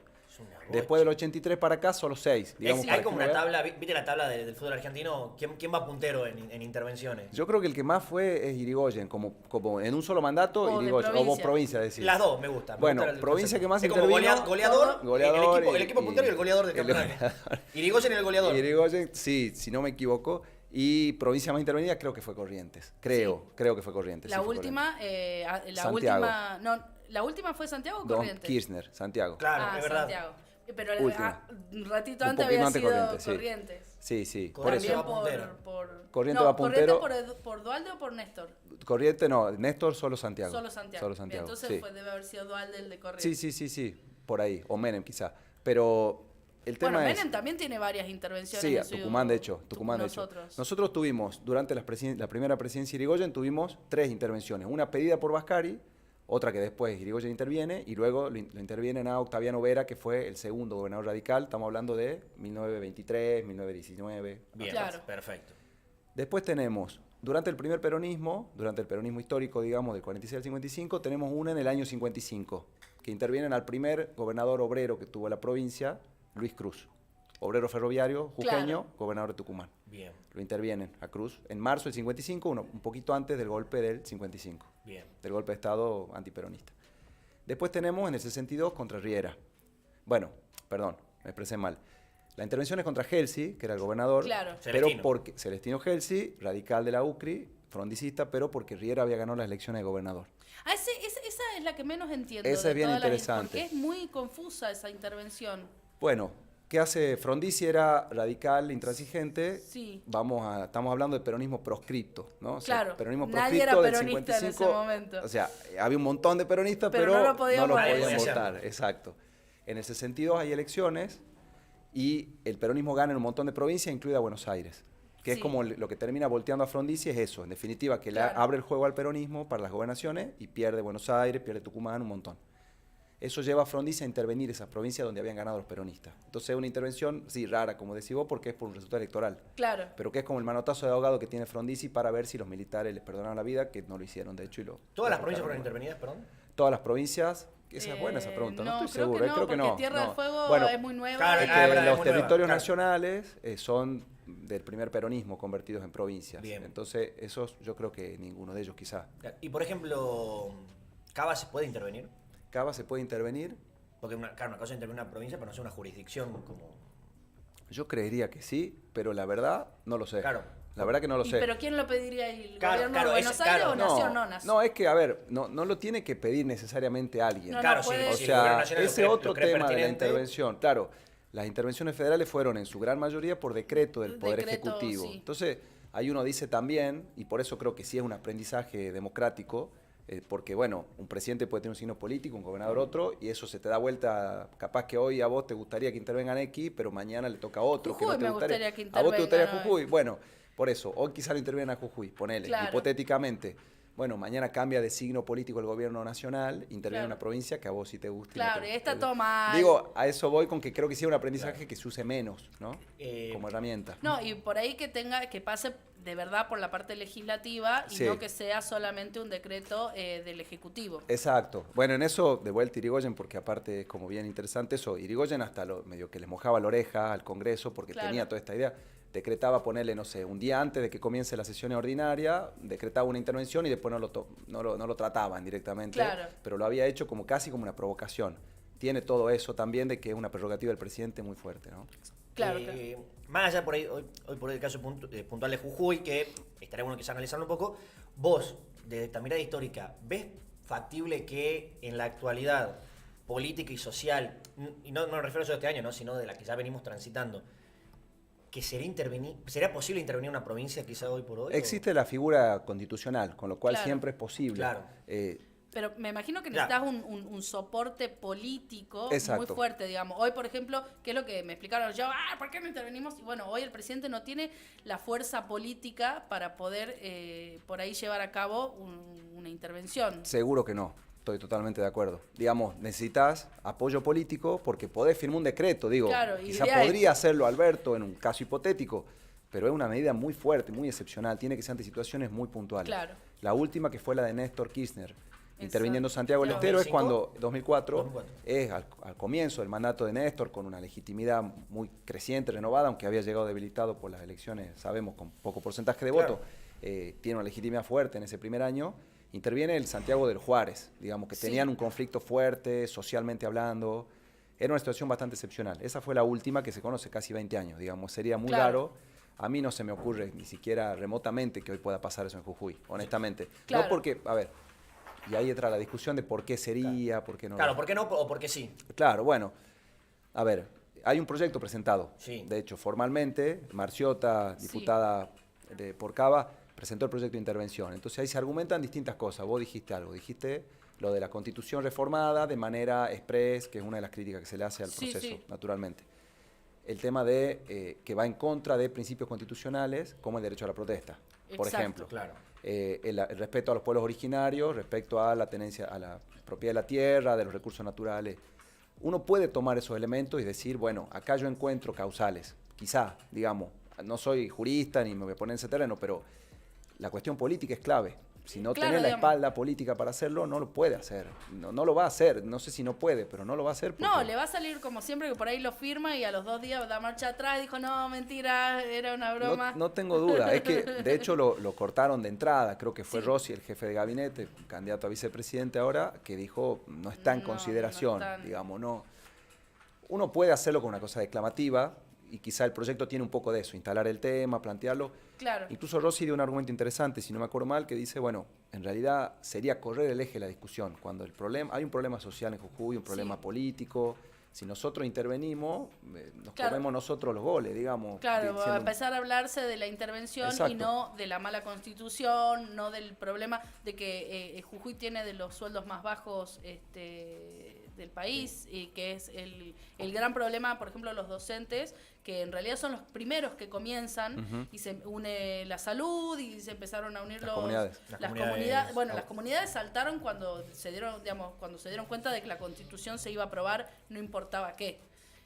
Después del 83 para acá, solo 6. Digamos, hay como una tabla, ¿viste la tabla del fútbol argentino? ¿Quién va puntero en intervenciones? Yo creo que el que más fue es Irigoyen, como en un solo mandato, Irigoyen, o vos provincia, decís. Las dos me gustan. Bueno, provincia que más intervino. Goleador, el equipo puntero y el goleador del campeonato. Irigoyen y el goleador. Irigoyen, sí, si no me equivoco. Y provincia más intervenida creo que fue Corrientes. Creo que fue Corrientes. La sí, última, Santiago. ¿La última fue Santiago o Don Corrientes? Kirchner, Santiago. Claro, es verdad. Santiago. Pero un ratito Un antes poquito había antes sido Corrientes, Corrientes. Sí, sí. Por Por eso. eso. También va por Corrientes no, va puntero. ¿Corrientes por Dualde o por Néstor? Corrientes no, Néstor solo Santiago. Solo Santiago. Solo Santiago. Entonces sí. debe haber sido Dualde el de Corrientes. Sí, por ahí. O Menem quizá. Pero el tema bueno, es... Menem también tiene varias intervenciones. Sí, en a su- Tucumán de hecho. Nosotros tuvimos, durante la primera presidencia de Irigoyen, tuvimos 3 intervenciones. Una pedida por Vascari, otra que después Irigoyen interviene, y luego lo intervienen a Octaviano Vera, que fue el segundo gobernador radical. Estamos hablando de 1923, 1919. Bien, Claro. perfecto. Después tenemos, durante el peronismo histórico, digamos, del 46 al 55, tenemos una en el año 55, que intervienen al primer gobernador obrero que tuvo la provincia, Luis Cruz. Obrero ferroviario, jujeño, gobernador de Tucumán. Bien, Lo intervienen a Cruz en marzo del 55, un poquito antes del golpe del 55, bien. del golpe de Estado antiperonista. Después tenemos en el 62 contra Riera. Bueno, perdón, me expresé mal. La intervención es contra Gelsi, que era el gobernador, Claro. pero Celestino. porque Celestino Gelsi, radical de la UCRI, frondicista, pero porque Riera había ganado las elecciones de gobernador. Esa es la que menos entiendo. Esa de es bien todas las- interesante. Porque es muy confusa esa intervención. Bueno, ¿qué hace Frondizi? Era radical, intransigente. Sí. Estamos hablando de peronismo proscripto, ¿no? O sea, Claro, peronismo nadie proscripto era del peronista en ese 55. momento. O sea, había un montón de peronistas, Pero pero no lo podían votar. Exacto. En el 62 hay elecciones y el peronismo gana en un montón de provincias, incluida Buenos Aires. Que es Sí. como lo que termina volteando a Frondizi, es eso. En definitiva, que le Claro. abre el juego al peronismo para las gobernaciones y pierde Buenos Aires, pierde Tucumán, un montón. Eso lleva a Frondizi a intervenir esas provincias donde habían ganado los peronistas. Entonces es una intervención, sí, rara, como decís vos, porque es por un resultado electoral. Claro. Pero que es como el manotazo de ahogado que tiene Frondizi para ver si los militares les perdonaron la vida, que no lo hicieron, de hecho. ¿Todas las provincias fueron intervenidas, perdón? Todas las provincias. Esa es buena esa pregunta, no, estoy creo seguro. que no, creo que porque no. Tierra no. del Fuego Bueno, es muy nueva. claro, es y- que es verdad, los muy territorios nueva, nacionales son del primer peronismo convertidos en provincias. Bien. Entonces, esos yo creo que ninguno de ellos quizá. Y por ejemplo, ¿Cava se puede intervenir? Cava se puede intervenir. Porque una cosa es intervenir una provincia, pero no es una jurisdicción como... Yo creería que sí, pero la verdad no lo sé. Claro. La verdad que no lo sé. ¿Pero quién lo pediría? ¿El Claro, gobierno claro, de Buenos ese- Aires claro. o Nación? No, Nación. No, es que, a ver, no lo tiene que pedir necesariamente alguien. No, Claro, puede- sí, O sí, el gobierno sea, nacional ese lo otro cree tema de la pertinente. intervención. Claro, las intervenciones federales fueron en su gran mayoría por decreto del Poder Decreto, Ejecutivo. sí. Entonces, ahí uno dice también, y por eso creo que sí es un aprendizaje democrático, porque, bueno, un presidente puede tener un signo político, un gobernador otro, y eso se te da vuelta. Capaz que hoy a vos te gustaría que intervengan X, pero mañana le toca a otro. Jujuy que no te me gustaría. gustaría que ¿A vos te gustaría intervengan Jujuy? Bueno, por eso, hoy quizá lo intervienen a Jujuy, ponele, Claro. hipotéticamente. Bueno, mañana cambia de signo político el gobierno nacional, interviene Claro. una provincia que a vos sí te gusta. y no Claro, te y está gusta. todo mal. Digo, a eso voy con que creo que sí es un aprendizaje que se use menos, ¿no? Eh, Como herramienta. No, y por ahí que pase de verdad por la parte legislativa y Sí. no que sea solamente un decreto del Ejecutivo. Exacto. Bueno, en eso, de vuelta Irigoyen, porque aparte es como bien interesante eso, Irigoyen hasta medio que les mojaba la oreja al Congreso, porque Claro. tenía toda esta idea, decretaba ponerle, no sé, un día antes de que comience la sesión ordinaria, decretaba una intervención y después no lo trataban directamente, Claro. pero lo había hecho como casi como una provocación. Tiene todo eso también de que es una prerrogativa del presidente muy fuerte, ¿no? Claro, Más allá por ahí, hoy por hoy el caso puntual de Jujuy, que estaría bueno quizá analizarlo un poco, vos, desde esta mirada histórica, ¿ves factible que en la actualidad política y social, y no me refiero solo a este año, ¿no? Sino de la que ya venimos transitando, que sería posible intervenir en una provincia quizá hoy por hoy? Existe la figura constitucional, con lo cual siempre es posible. Claro. Pero me imagino que necesitas un soporte político muy fuerte, digamos. Hoy, por ejemplo, ¿qué es lo que me explicaron? Yo, ¿por qué no intervenimos? Y bueno, hoy el presidente no tiene la fuerza política para poder por ahí llevar a cabo una intervención. Seguro que no. Estoy totalmente de acuerdo. Digamos, necesitas apoyo político porque podés firmar un decreto, digo. Claro, quizá podría hacerlo Alberto en un caso hipotético, pero es una medida muy fuerte, muy excepcional. Tiene que ser ante situaciones muy puntuales. Claro. La última, que fue la de Néstor Kirchner, interviniendo Santiago del Estero, es cuando 2004 es al comienzo del mandato de Néstor, con una legitimidad muy creciente, renovada, aunque había llegado debilitado por las elecciones, sabemos, con poco porcentaje de voto, tiene una legitimidad fuerte en ese primer año. Interviene el Santiago del Juárez, digamos, que tenían un conflicto fuerte, socialmente hablando. Era una situación bastante excepcional. Esa fue la última, que se conoce casi 20 años, digamos. Sería muy raro. A mí no se me ocurre ni siquiera remotamente que hoy pueda pasar eso en Jujuy, honestamente. No porque, a ver, y ahí entra la discusión de por qué sería, por qué no. Claro, ¿por qué no o por qué sí? Claro, bueno, a ver, hay un proyecto presentado. Sí. De hecho, formalmente, Marciota, diputada por Cava, presentó el proyecto de intervención. Entonces ahí se argumentan distintas cosas. Vos dijiste algo, dijiste lo de la Constitución reformada de manera express, que es una de las críticas que se le hace al proceso, naturalmente. El tema de que va en contra de principios constitucionales, como el derecho a la protesta, por ejemplo. Claro. El respeto a los pueblos originarios, respecto a la tenencia, a la propiedad de la tierra, de los recursos naturales. Uno puede tomar esos elementos y decir, bueno, acá yo encuentro causales. Quizá, digamos, no soy jurista ni me voy a poner en ese terreno, pero la cuestión política es clave. Si no tiene la espalda política para hacerlo, no lo puede hacer. No lo va a hacer. No sé si no puede, pero no lo va a hacer. Porque... No, le va a salir como siempre, que por ahí lo firma y a los 2 días da marcha atrás. Dijo, no, mentira, era una broma. No tengo duda. Es que, de hecho, lo cortaron de entrada. Creo que fue Rossi, el jefe de gabinete, candidato a vicepresidente ahora, que dijo, no está en consideración. Digamos, no. Uno puede hacerlo con una cosa declamativa, y quizá el proyecto tiene un poco de eso, instalar el tema, plantearlo. Claro. Incluso Rossi dio un argumento interesante, si no me acuerdo mal, que dice, bueno, en realidad sería correr el eje de la discusión. Cuando hay un problema social en Jujuy, un problema político, si nosotros intervenimos, nos comemos nosotros los goles, digamos. Claro, va a empezar a hablarse de la intervención y no de la mala constitución, no del problema de que Jujuy tiene de los sueldos más bajos del país, y que es el gran problema, por ejemplo, los docentes, que en realidad son los primeros que comienzan y se une la salud y se empezaron a unir las comunidades. Bueno, las comunidades saltaron cuando se dieron cuenta de que la Constitución se iba a aprobar, no importaba qué.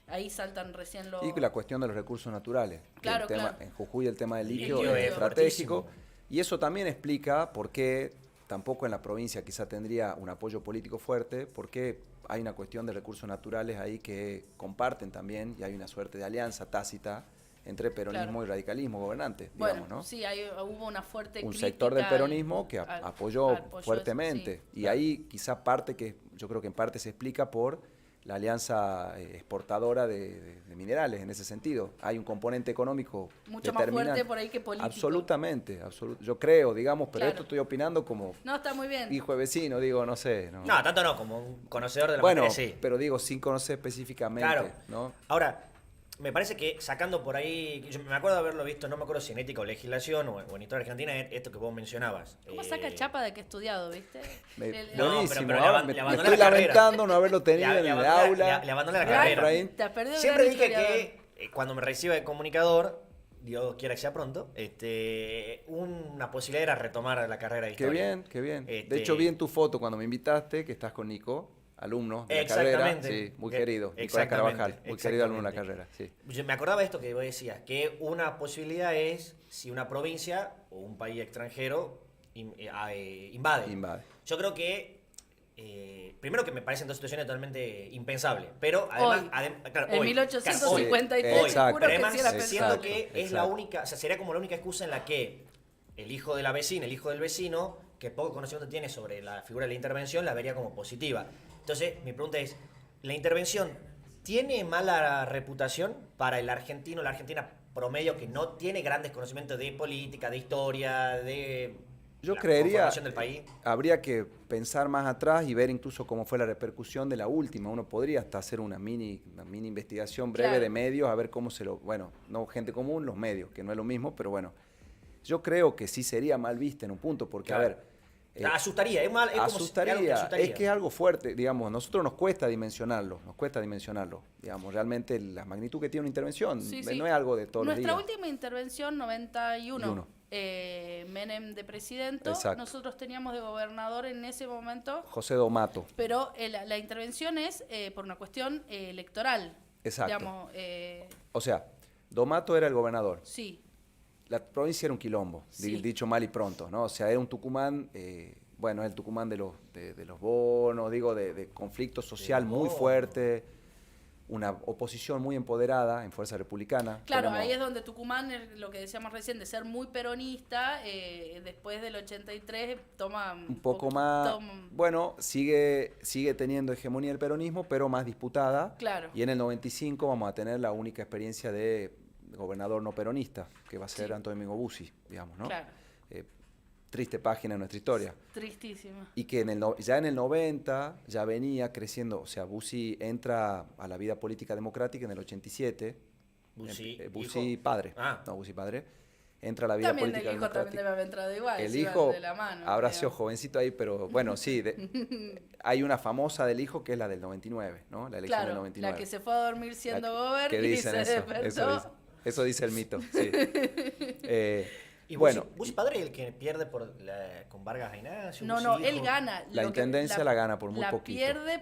Ahí saltan recién los... Y la cuestión de los recursos naturales. Claro, En Jujuy el tema del litio es estratégico. Y eso también explica por qué tampoco en la provincia quizá tendría un apoyo político fuerte, porque hay una cuestión de recursos naturales ahí que comparten también, y hay una suerte de alianza tácita entre peronismo y radicalismo gobernante, digamos, ¿no? Sí, hubo una fuerte un sector del peronismo que apoyó fuertemente. Y ahí quizá yo creo que en parte se explica por la alianza exportadora de minerales en ese sentido. Hay un componente económico mucho más fuerte por ahí que político. Absolutamente. Yo creo, digamos, pero esto estoy opinando como está muy bien. Hijo de vecino, digo, no sé. No, tanto no, como un conocedor de la materia, sí. Pero digo, sin conocer específicamente. Claro. ¿No? Ahora, me parece que sacando por ahí, yo me acuerdo de haberlo visto, no me acuerdo si en ética o legislación o en historia argentina, esto que vos mencionabas. ¿Cómo saca chapa de que he estudiado, viste? Buenísimo, pero ahora me estoy lamentando no haberlo tenido en el aula. Le abandoné la carrera. Siempre dije que cuando me reciba de comunicador, Dios quiera que sea pronto, una posibilidad era retomar la carrera de historia. Qué bien. De hecho, vi en tu foto cuando me invitaste que estás con Nico, alumno de la carrera, sí, muy querido, Nicolás Carvajal, muy querido alumno de la carrera, sí. Yo me acordaba de esto que vos decías, que una posibilidad es si una provincia o un país extranjero invade. Yo creo que, primero que me parecen dos situaciones totalmente impensables, pero además... En 1853, seguro que sí era siento que es la única, o sea, sería como la única excusa en la que el hijo de la vecina, el hijo del vecino, que poco conocimiento tiene sobre la figura de la intervención, la vería como positiva. Entonces, mi pregunta es, ¿la intervención tiene mala reputación para el argentino, la argentina promedio, que no tiene grandes conocimientos de política, de historia, de Yo la creería, conformación del país. habría que pensar más atrás y ver incluso cómo fue la repercusión de la última. Uno podría hasta hacer una mini investigación breve Claro. de medios, a ver cómo bueno, no gente común, los medios, que no es lo mismo, pero bueno, yo creo que sí sería mal vista en un punto, porque Claro. a ver... asustaría, es mal, es asustaría, como si- algo que asustaría. es que es algo fuerte, digamos, nosotros nos cuesta dimensionarlo, digamos, realmente la magnitud que tiene una intervención, Sí, no sí. es algo de todos los Nuestra días. última intervención, 91, Uno. Menem de presidente, Exacto. nosotros teníamos de gobernador en ese momento, José Domato, pero la intervención es por una cuestión electoral. Exacto. Digamos, o sea, Domato era el gobernador, sí, la provincia era un quilombo, Sí. dicho mal y pronto, ¿no? O sea, era un Tucumán, bueno, es el Tucumán de los bonos, digo, de conflicto social muy bonos. fuerte, una oposición muy empoderada en Fuerza Republicana. claro, Tenemos- ahí es donde Tucumán, lo que decíamos recién, de ser muy peronista, después del 83 toma un poco más, bueno, sigue teniendo hegemonía el peronismo, pero más disputada. Claro. Y en el 95 vamos a tener la única experiencia de gobernador no peronista, que va a ser Sí. Antonio Domingo Bussi, digamos, ¿no? Claro, Triste página en nuestra historia. tristísimo. Y que ya en el 90 ya venía creciendo, o sea, Bussi entra a la vida política democrática en el 87. Bussi, Bussi hijo. padre, Ah. no, Bussi padre. Entra a la vida También política el hijo también democrática. debe haber entrado igual, El se iban hijo de la mano, habrá sido digamos. jovencito ahí, pero bueno, sí. Hay una famosa del hijo que es la del 99, ¿no? La elección del Claro, 99. la que se fue a dormir siendo La gober que y dicen se eso, despertó. eso dice el mito, sí. Y bueno, Bussi padre es el que pierde con Vargas Ignacio. No, Bussi no, hijo. él gana. La Lo que- intendencia la gana por muy la poquito. pierde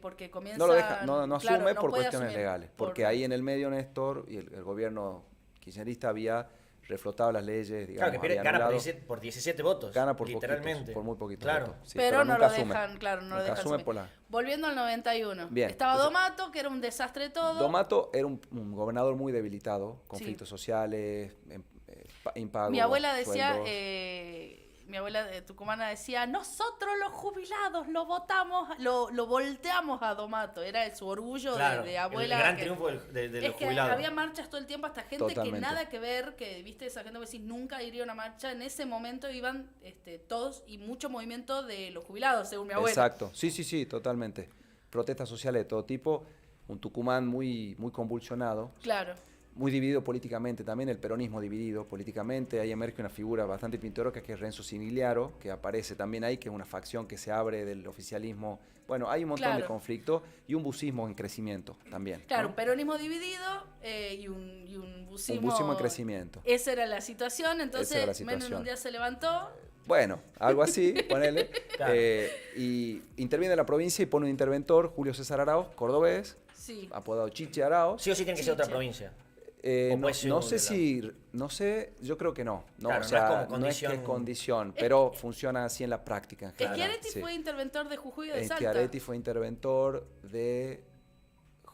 porque comienza... no lo deja, no claro, asume no por puede cuestiones asumir legales, por- porque ahí en el medio Néstor y el gobierno kirchnerista había reflotado las leyes, digamos, Claro, que pierde, había gana anulado- por 17 votos. gana por literalmente. poquitos, por muy poquitos Claro. votos. Sí, pero no nunca lo asume. dejan, claro, no lo Nunca dejan asume asumir. por la... Volviendo al 91. Bien, Estaba entonces- Domato, que era un desastre todo. Domato era un gobernador muy debilitado, conflictos Sí. sociales, impago, Mi abuela decía, sueldos. mi abuela tucumana decía, nosotros los jubilados lo votamos, lo volteamos a Domato. Era su orgullo Claro, de abuela. el gran que- triunfo de es los que jubilados. había marchas todo el tiempo, hasta gente que Totalmente. nada que ver, que viste esa gente que decís nunca iría a una marcha. En ese momento iban todos y mucho movimiento de los jubilados, según mi abuela. Exacto, sí, totalmente. Protestas sociales de todo tipo, un Tucumán muy, muy convulsionado, Claro. muy dividido políticamente, también el peronismo dividido políticamente. Ahí emerge una figura bastante pintoresca que es Renzo Sinigliaro, que aparece también ahí, que es una facción que se abre del oficialismo. Bueno, hay un montón de Claro. conflictos y un busismo en crecimiento también. Claro, ¿no? un peronismo dividido y un busismo. Un busismo en crecimiento. Esa era la situación, entonces Esa era la Menem situación. un día se levantó. Bueno, algo así, ponele. Claro. Y interviene la provincia y pone un interventor, Julio César Arauz, cordobés, Sí. apodado Chiche Arauz. Sí o sí tiene que ser otra Chiche. provincia. No, O puede ser no uno sé de la- si, no sé, yo creo que no. No, Claro, o no es sea, como no es que condición- es condición, pero funciona así en la práctica en general. Schiaretti sí. fue interventor de Jujuy o de Salta. Schiaretti fue interventor de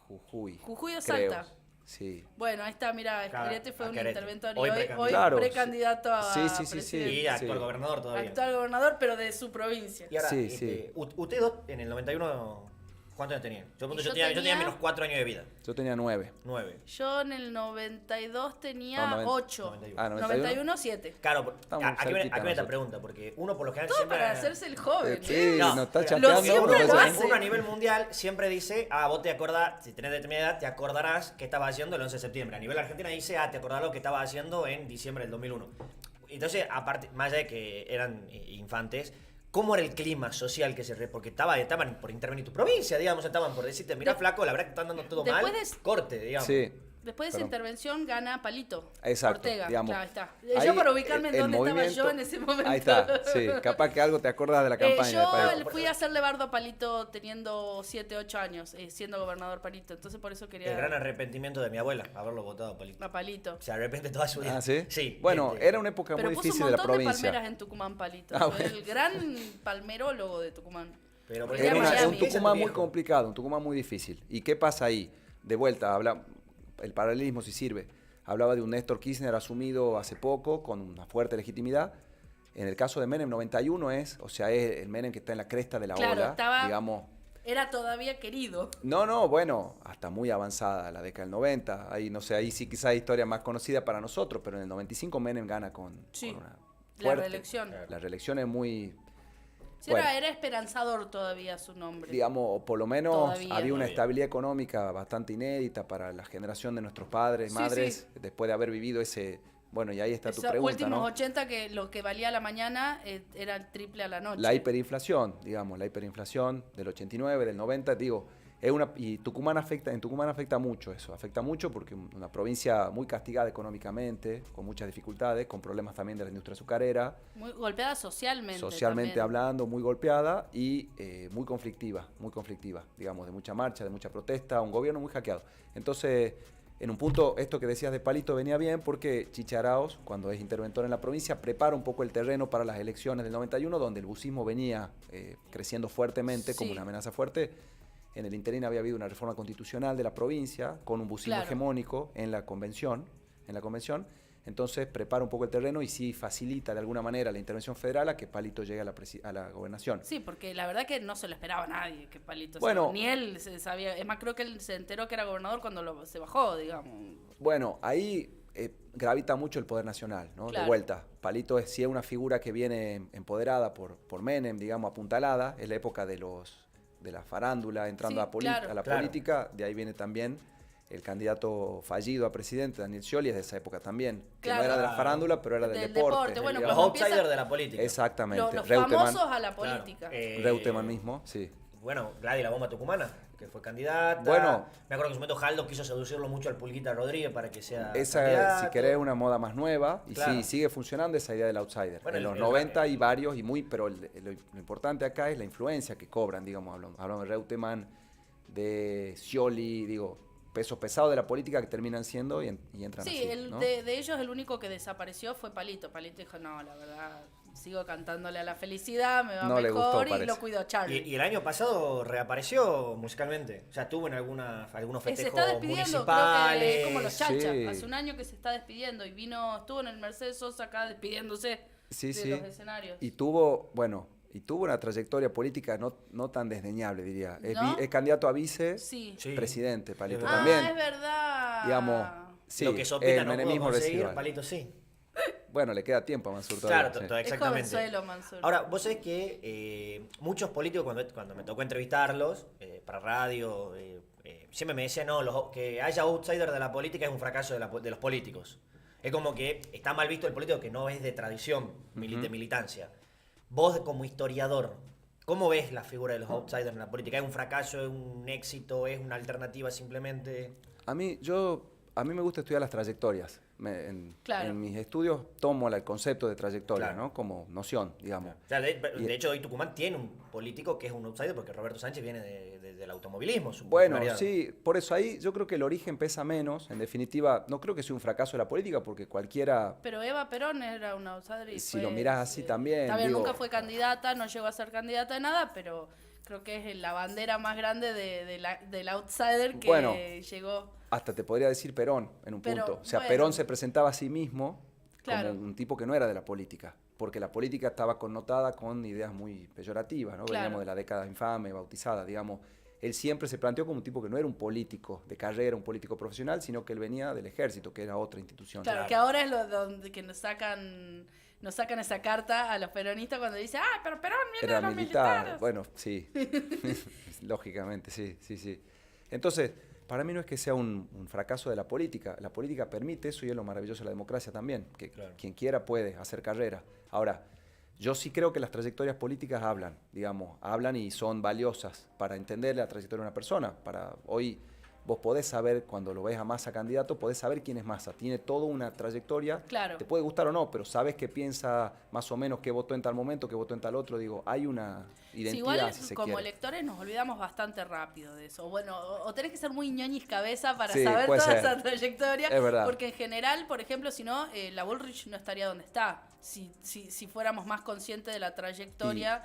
Jujuy. Jujuy o creo. Salta. Sí. Bueno, ahí está, mira, Claro, Schiaretti fue un Schiaretti. interventor y Hoy hoy precandidato. Claro, precandidato a sí, sí, sí, sí. presidente. Y actual Sí. gobernador todavía. Actual gobernador, pero de su provincia. Y ahora, Sí, sí. ustedes dos en el 91, ¿cuántos años tenían? Yo yo tenía tenía- menos 4 años de vida. Yo tenía 9. 9. Yo en el 92 tenía No, 8. 91. Ah, 91, 7. Claro, Estamos aquí viene cerquita esta nosotros. pregunta, porque uno por lo general Todo siempre... para hacerse el joven. Sí, ¿eh? No, nos está pero- chapeando. siempre nos lo está- hace. Uno a nivel mundial siempre dice, vos te acordás, si tenés determinada edad, te acordarás qué estabas haciendo el 11 de septiembre. A nivel argentina dice, te acordás lo que estabas haciendo en diciembre del 2001. Entonces, aparte, más allá de que eran infantes, ¿cómo era el clima social que porque estaban por intervenir tu provincia, digamos, estaban por decirte, mira flaco, la verdad que están dando todo mal, Después de- corte, digamos. Sí. Después de esa Perdón. intervención gana Palito. Exacto, Ortega. digamos. Claro, ahí está. Ahí Yo para ubicarme en el dónde estaba movimiento- yo en ese momento. Ahí está, sí. Capaz que algo te acordás de la campaña. Yo de Palito. fui a hacerle bardo a Palito teniendo 7, 8 años, siendo gobernador Palito. Entonces por eso quería El gran arrepentimiento de mi abuela, haberlo votado a Palito. a Palito. Se arrepiente toda su vida. Ah, ¿sí? Sí. Bueno, era una época Pero muy puso difícil un de la montón de provincia. palmeras en Tucumán, Palito. Ah, Fue bueno. el gran palmerólogo de Tucumán. Pero por Era ejemplo, Es un Miami. Tucumán muy complicado, un Tucumán muy difícil. ¿Y qué pasa ahí? De vuelta, el paralelismo si sirve. Hablaba de un Néstor Kirchner asumido hace poco, con una fuerte legitimidad. En el caso de Menem, 91 es el Menem que está en la cresta de la Claro, ola, estaba- digamos. Era todavía querido. No, bueno, hasta muy avanzada la década del 90. Ahí, no sé, ahí sí quizás hay historia más conocida para nosotros, pero en el 95 Menem gana con Sí. una La reelección. La reelección es muy... Sí, bueno, era esperanzador todavía su nombre. Digamos, por lo menos Todavía, había una estabilidad económica bastante inédita para la generación de nuestros padres, madres, después de haber vivido ese... Bueno, y ahí está tu pregunta, últimos ¿no? 80 que lo que valía a la mañana era el triple a la noche. La hiperinflación, digamos, la hiperinflación del 89, del 90, digo, y en Tucumán afecta mucho eso, afecta mucho porque una provincia muy castigada económicamente, con muchas dificultades, con problemas también de la industria azucarera. Muy golpeada socialmente. Socialmente también. hablando, muy golpeada y muy conflictiva, digamos, de mucha marcha, de mucha protesta, un gobierno muy hackeado. Entonces, en un punto, esto que decías de Palito venía bien porque Chicharaos, cuando es interventor en la provincia, prepara un poco el terreno para las elecciones del 91, donde el bucismo venía creciendo fuertemente como una amenaza fuerte. En el interín había habido una reforma constitucional de la provincia con un bucismo hegemónico en la convención. Entonces prepara un poco el terreno y sí facilita de alguna manera la intervención federal a que Palito llegue a la gobernación. Sí, porque la verdad que no se lo esperaba nadie que Palito ni él se sabía. Es más, creo que él se enteró que era gobernador cuando se bajó, digamos. Bueno, ahí gravita mucho el poder nacional, ¿no? Claro. De vuelta, Palito sí es una figura que viene empoderada por Menem, digamos, apuntalada. Es la época de la farándula entrando a la política. De ahí viene también el candidato fallido a presidente, Daniel Scioli, es de esa época también. Que no era de la farándula, pero era del deporte. Bueno, los outsiders de la política. Exactamente. Los famosos a la política. Reutemann mismo, sí. Bueno, Gladys la bomba tucumana, que fue candidata. Bueno, me acuerdo que en su momento Jaldo quiso seducirlo mucho al Pulguita Rodríguez para que sea esa, candidato. Si querés, una moda más nueva. Y sí, sigue funcionando esa idea del outsider. Bueno, en los 90 hay varios pero lo importante acá es la influencia que cobran, digamos, hablamos de Reutemann, de Scioli, digo, pesos pesados de la política que terminan siendo y entran así. Sí, ¿no? de ellos el único que desapareció fue Palito. Palito dijo, no, la verdad, sigo cantándole a la felicidad, me va mejor, le gustó, y lo cuidó Charlie. Y el año pasado reapareció musicalmente. O sea, estuvo en algunos festejos se está despidiendo, municipales. Creo que es como los Chacha. Hace un año que se está despidiendo y estuvo en el Mercedes Sosa acá despidiéndose de los escenarios. Y tuvo una trayectoria política no tan desdeñable, diría. ¿No? Es candidato a vicepresidente, Palito también. Es verdad. Digamos, lo que Sopita no pudo conseguir, Palito sí. Bueno, le queda tiempo a Mansur todavía. Claro, exactamente. Es jovenzuelo, Mansur. Ahora, vos sabés que muchos políticos, cuando me tocó entrevistarlos para radio, siempre me decían, que haya outsider de la política es un fracaso de los políticos. Es como que está mal visto el político que no es de tradición, de militancia. Vos, como historiador, ¿cómo ves la figura de los outsiders en la política? ¿Es un fracaso, es un éxito, es una alternativa simplemente? A mí me gusta estudiar las trayectorias. En mis estudios tomo el concepto de trayectoria, ¿no? Como noción, digamos. O sea, de hecho, hoy Tucumán tiene un político que es un outsider porque Roberto Sánchez viene del automovilismo. Bueno, sí, por eso ahí yo creo que el origen pesa menos. En definitiva, no creo que sea un fracaso de la política porque cualquiera... Pero Eva Perón era una outsider y si lo mirás así también... También nunca fue candidata, no llegó a ser candidata de nada, pero creo que es la bandera más grande del outsider que llegó... Hasta te podría decir Perón en un punto. O sea, Perón se presentaba a sí mismo como un tipo que no era de la política, porque la política estaba connotada con ideas muy peyorativas, ¿no? Veníamos de la década infame, bautizada, digamos. Él siempre se planteó como un tipo que no era un político de carrera, un político profesional, sino que él venía del ejército, que era otra institución. Claro, que ahora es donde que nos sacan esa carta a los peronistas cuando dice, pero Perón viene de los militares. Bueno, sí. Lógicamente, sí. Entonces, para mí no es que sea un fracaso de la política. La política permite eso y es lo maravilloso de la democracia también, que quien quiera puede hacer carrera. Ahora, yo sí creo que las trayectorias políticas hablan y son valiosas para entender la trayectoria de una persona. Hoy vos podés saber, cuando lo ves a Massa candidato, podés saber quién es Massa. Tiene toda una trayectoria. Claro. Te puede gustar o no, pero sabes qué piensa más o menos, qué votó en tal momento, qué votó en tal otro. Digo, hay una identidad, igual, si se como quiere. lectores nos olvidamos bastante rápido de eso. Bueno, o tenés que ser muy ñoñis cabeza para sí, saber toda esa trayectoria. Es verdad. Porque en general, por ejemplo, si no, la Bullrich no estaría donde está. Si fuéramos más conscientes de la trayectoria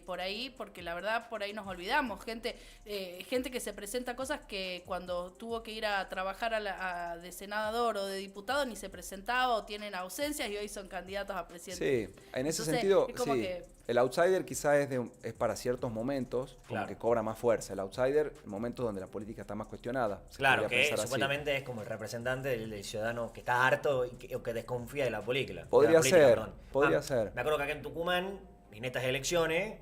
por ahí, porque la verdad por ahí nos olvidamos. Gente que se presenta cosas que cuando tuvo que ir a trabajar de senador o de diputado ni se presentaba o tienen ausencias y hoy son candidatos a presidente. Sí, en ese Entonces, sentido, es como que... el outsider quizás es para ciertos momentos, como Claro. que cobra más fuerza. El outsider, en momentos donde la política está más cuestionada. se Claro, podría que pensar así. supuestamente es como el representante del ciudadano que está harto o que desconfía de la política. Podría de la política, ser, perdón. podría ser. Me acuerdo que acá en Tucumán, en estas elecciones,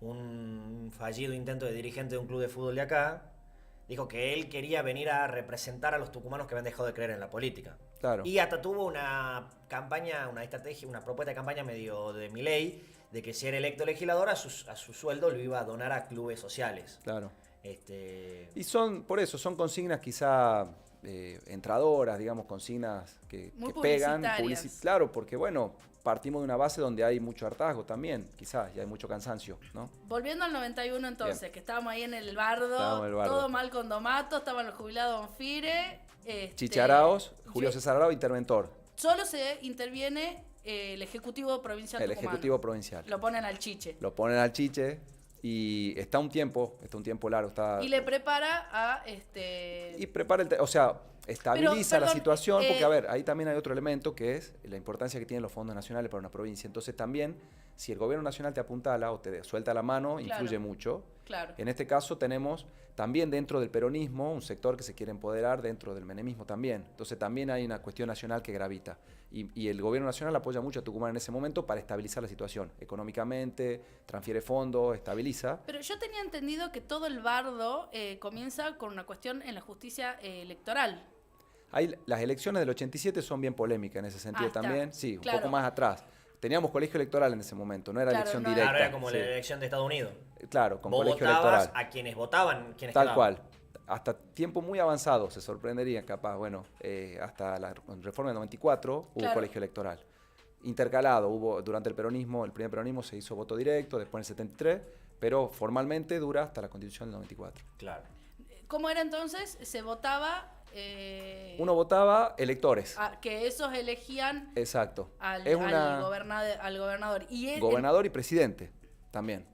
un fallido intento de dirigente de un club de fútbol de acá dijo que él quería venir a representar a los tucumanos que habían dejado de creer en la política. Claro. Y hasta tuvo una campaña, una estrategia, una propuesta de campaña medio de Milei, de que si era electo legislador, a su sueldo lo iba a donar a clubes sociales. Claro. Y Por eso, son consignas quizá entradoras, digamos, consignas que pegan. Claro, porque bueno, partimos de una base donde hay mucho hartazgo también, quizás, y hay mucho cansancio, ¿no? Volviendo al 91 entonces, Bien. que estábamos ahí en el bardo, todo mal con Domato, estaban los jubilados Bonfire. Chicharaos, Julio César Arao, interventor. Solo se interviene el Ejecutivo Provincial El tucumano. Ejecutivo Provincial. Lo ponen al chiche. Lo ponen al chiche y está un tiempo largo. Y le prepara a Y prepara estabiliza la situación, porque a ver, ahí también hay otro elemento que es la importancia que tienen los fondos nacionales para una provincia. Entonces también, si el gobierno nacional te apuntala o te suelta la mano, influye mucho. Claro. En este caso tenemos también dentro del peronismo un sector que se quiere empoderar dentro del menemismo también. Entonces también hay una cuestión nacional que gravita. Y el gobierno nacional apoya mucho a Tucumán en ese momento para estabilizar la situación. Económicamente, transfiere fondos, estabiliza. Pero yo tenía entendido que todo el bardo comienza con una cuestión en la justicia electoral. Las elecciones del 87 son bien polémicas en ese sentido también. Sí, claro. Un poco más atrás. Teníamos colegio electoral en ese momento, no era elección directa. Claro, era como la elección de Estados Unidos. Claro, con Vos colegio votabas electoral. a quienes votaban, quienes Tal quedaban. cual. Hasta tiempo muy avanzado, se sorprenderían capaz, hasta la reforma del 94 hubo colegio electoral. Intercalado, durante el peronismo, el primer peronismo se hizo voto directo, después en el 73, pero formalmente dura hasta la constitución del 94. Claro. ¿Cómo era entonces? Se votaba... Uno votaba electores. Que esos elegían Exacto. al gobernador. Gobernador y presidente también.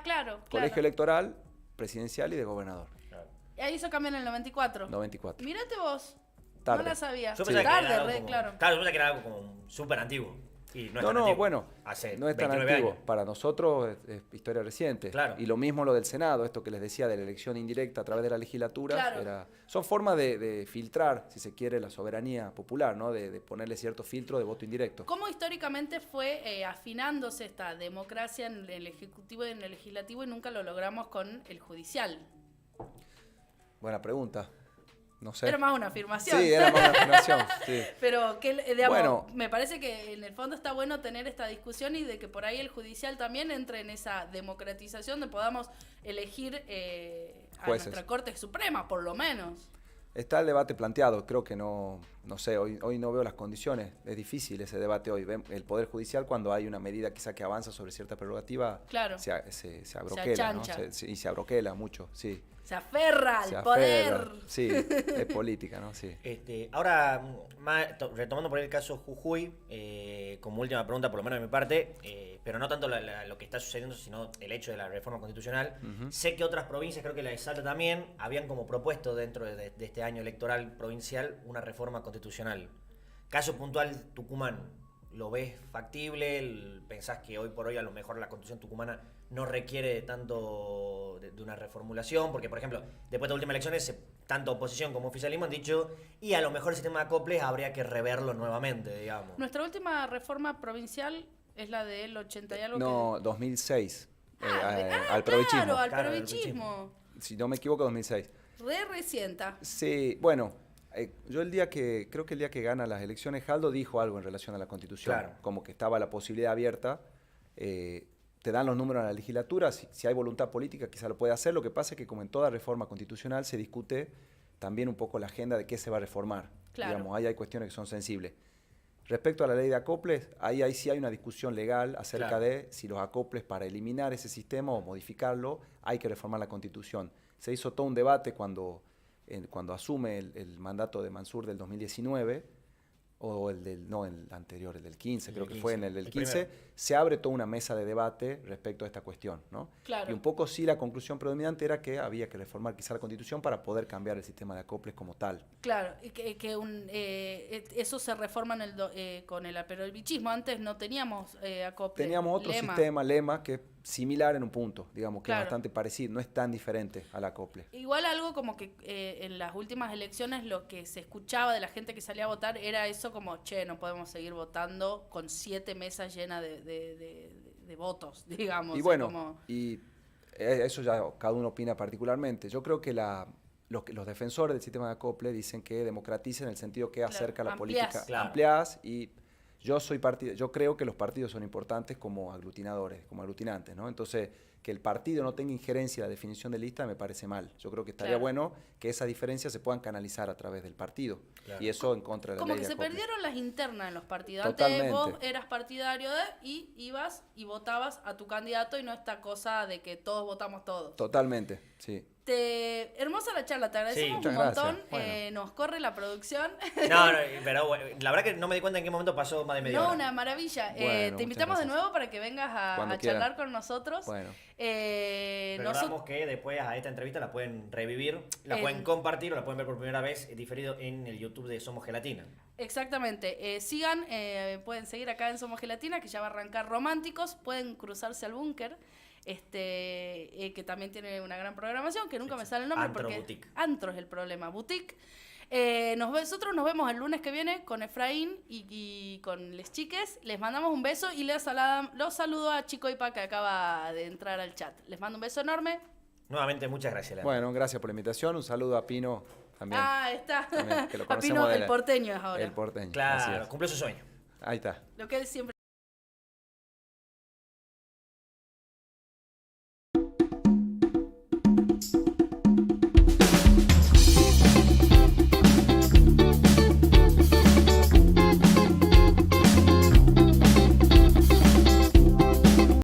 Claro. Colegio electoral, presidencial y de gobernador. Ahí hizo cambio en el 94. 94. Mírate vos. Tarde. No la sabía. Yo pensaba que era algo Tarde, claro. Claro, yo pensaba que era algo como súper antiguo. Y no es tan No, antiguo. bueno, Hace no es tan 29 antiguo. años. Para nosotros es historia reciente. Claro. Y lo mismo lo del Senado, esto que les decía de la elección indirecta a través de la legislatura. Claro. Son formas de filtrar, si se quiere, la soberanía popular, ¿no? De ponerle cierto filtro de voto indirecto. ¿Cómo históricamente fue afinándose esta democracia en el Ejecutivo y en el Legislativo y nunca lo logramos con el Judicial? Buena pregunta. No sé. Era más una afirmación. Sí, era más una afirmación. Sí. Pero que, digamos, Bueno. me parece que en el fondo está bueno tener esta discusión y de que por ahí el judicial también entre en esa democratización de podamos elegir a Jueces. nuestra Corte Suprema, por lo menos. Está el debate planteado, creo que no sé, hoy no veo las condiciones, es difícil ese debate hoy. El Poder Judicial, cuando hay una medida quizá que avanza sobre cierta prerrogativa, Claro. se abroquela, ¿no? achancha. Y se abroquela mucho, sí. Se aferra al Se poder. aferra. Sí, es política, ¿no? Sí. Ahora, retomando por ahí el caso Jujuy, como última pregunta, por lo menos de mi parte, pero no tanto lo que está sucediendo, sino el hecho de la reforma constitucional. Sé que otras provincias, creo que la de Salta también, habían como propuesto dentro de este año electoral provincial una reforma constitucional. Caso puntual, Tucumán, ¿lo ves factible? ¿Pensás que hoy por hoy a lo mejor la constitución tucumana no requiere de tanto de una reformulación? Porque, por ejemplo, después de las últimas elecciones, tanto oposición como oficialismo han dicho, y a lo mejor el sistema de acoples habría que reverlo nuevamente, digamos. Nuestra última reforma provincial es la del 80 y algo. No, 2006, al Claro, provechismo. al Claro, al provechismo. Si no me equivoco, 2006. Recienta. Sí, bueno, yo creo que el día que gana las elecciones, Jaldo dijo algo en relación a la Constitución, Claro. como que estaba la posibilidad abierta. Te dan los números a la legislatura, si hay voluntad política quizá lo puede hacer. Lo que pasa es que como en toda reforma constitucional se discute también un poco la agenda de qué se va a reformar. Claro. Digamos, ahí hay cuestiones que son sensibles. Respecto a la ley de acoples, ahí sí hay una discusión legal acerca Claro. de si los acoples para eliminar ese sistema o modificarlo hay que reformar la Constitución. Se hizo todo un debate cuando asume el mandato de Mansur del 2019, o no, el anterior, el del 15, creo que fue en el del 15, se abre toda una mesa de debate respecto a esta cuestión, ¿no? Claro. Y un poco sí la conclusión predominante era que había que reformar quizá la Constitución para poder cambiar el sistema de acoples como tal. Claro, y eso se reforma con el aperolbichismo. Antes no teníamos acople. Teníamos otro sistema, lema, que es similar en un punto, digamos, que es bastante parecido, no es tan diferente al acople. Igual algo como que en las últimas elecciones lo que se escuchaba de la gente que salía a votar era eso como, che, no podemos seguir votando con 7 mesas llenas de votos, digamos. Y bueno, eso ya cada uno opina particularmente. Yo creo que los defensores del sistema de acople dicen que democratiza en el sentido que acerca la política, ampliás, y yo creo que los partidos son importantes como aglutinadores, como aglutinantes, ¿no? Entonces, que el partido no tenga injerencia en la definición de lista me parece mal. Yo creo que estaría bueno que esas diferencias se puedan canalizar a través del partido. Y eso en contra de la ley de acople. Como que se perdieron las internas en los partidos. Totalmente. Antes vos eras partidario y ibas y votabas a tu candidato y no esta cosa de que todos votamos todos. Totalmente, sí. Hermosa la charla, te agradecemos un montón. Nos corre la producción. No, pero bueno, la verdad que no me di cuenta en qué momento pasó más de media hora. No, una maravilla. Bueno, te invitamos de nuevo para que vengas a charlar con nosotros. Bueno. Recordamos que después a esta entrevista la pueden revivir, la pueden compartir o la pueden ver por primera vez diferido en el YouTube de Somos Gelatina. Exactamente. Pueden seguir acá en Somos Gelatina, que ya va a arrancar Románticos. Pueden cruzarse al búnker. Que también tiene una gran programación, que nunca me sale el nombre. Antro porque Boutique. Antro es el problema, Boutique. Nosotros nos vemos el lunes que viene con Efraín y con les chiques. Les mandamos un beso y los saludo a Chico Ipa, que acaba de entrar al chat. Les mando un beso enorme. Nuevamente, muchas gracias, Leandro. Bueno, gracias por la invitación. Un saludo a Pino también. Está. También, que lo A Pino, conocemos el porteño es ahora. El porteño. Claro, cumplió su sueño. Ahí está. Lo que él siempre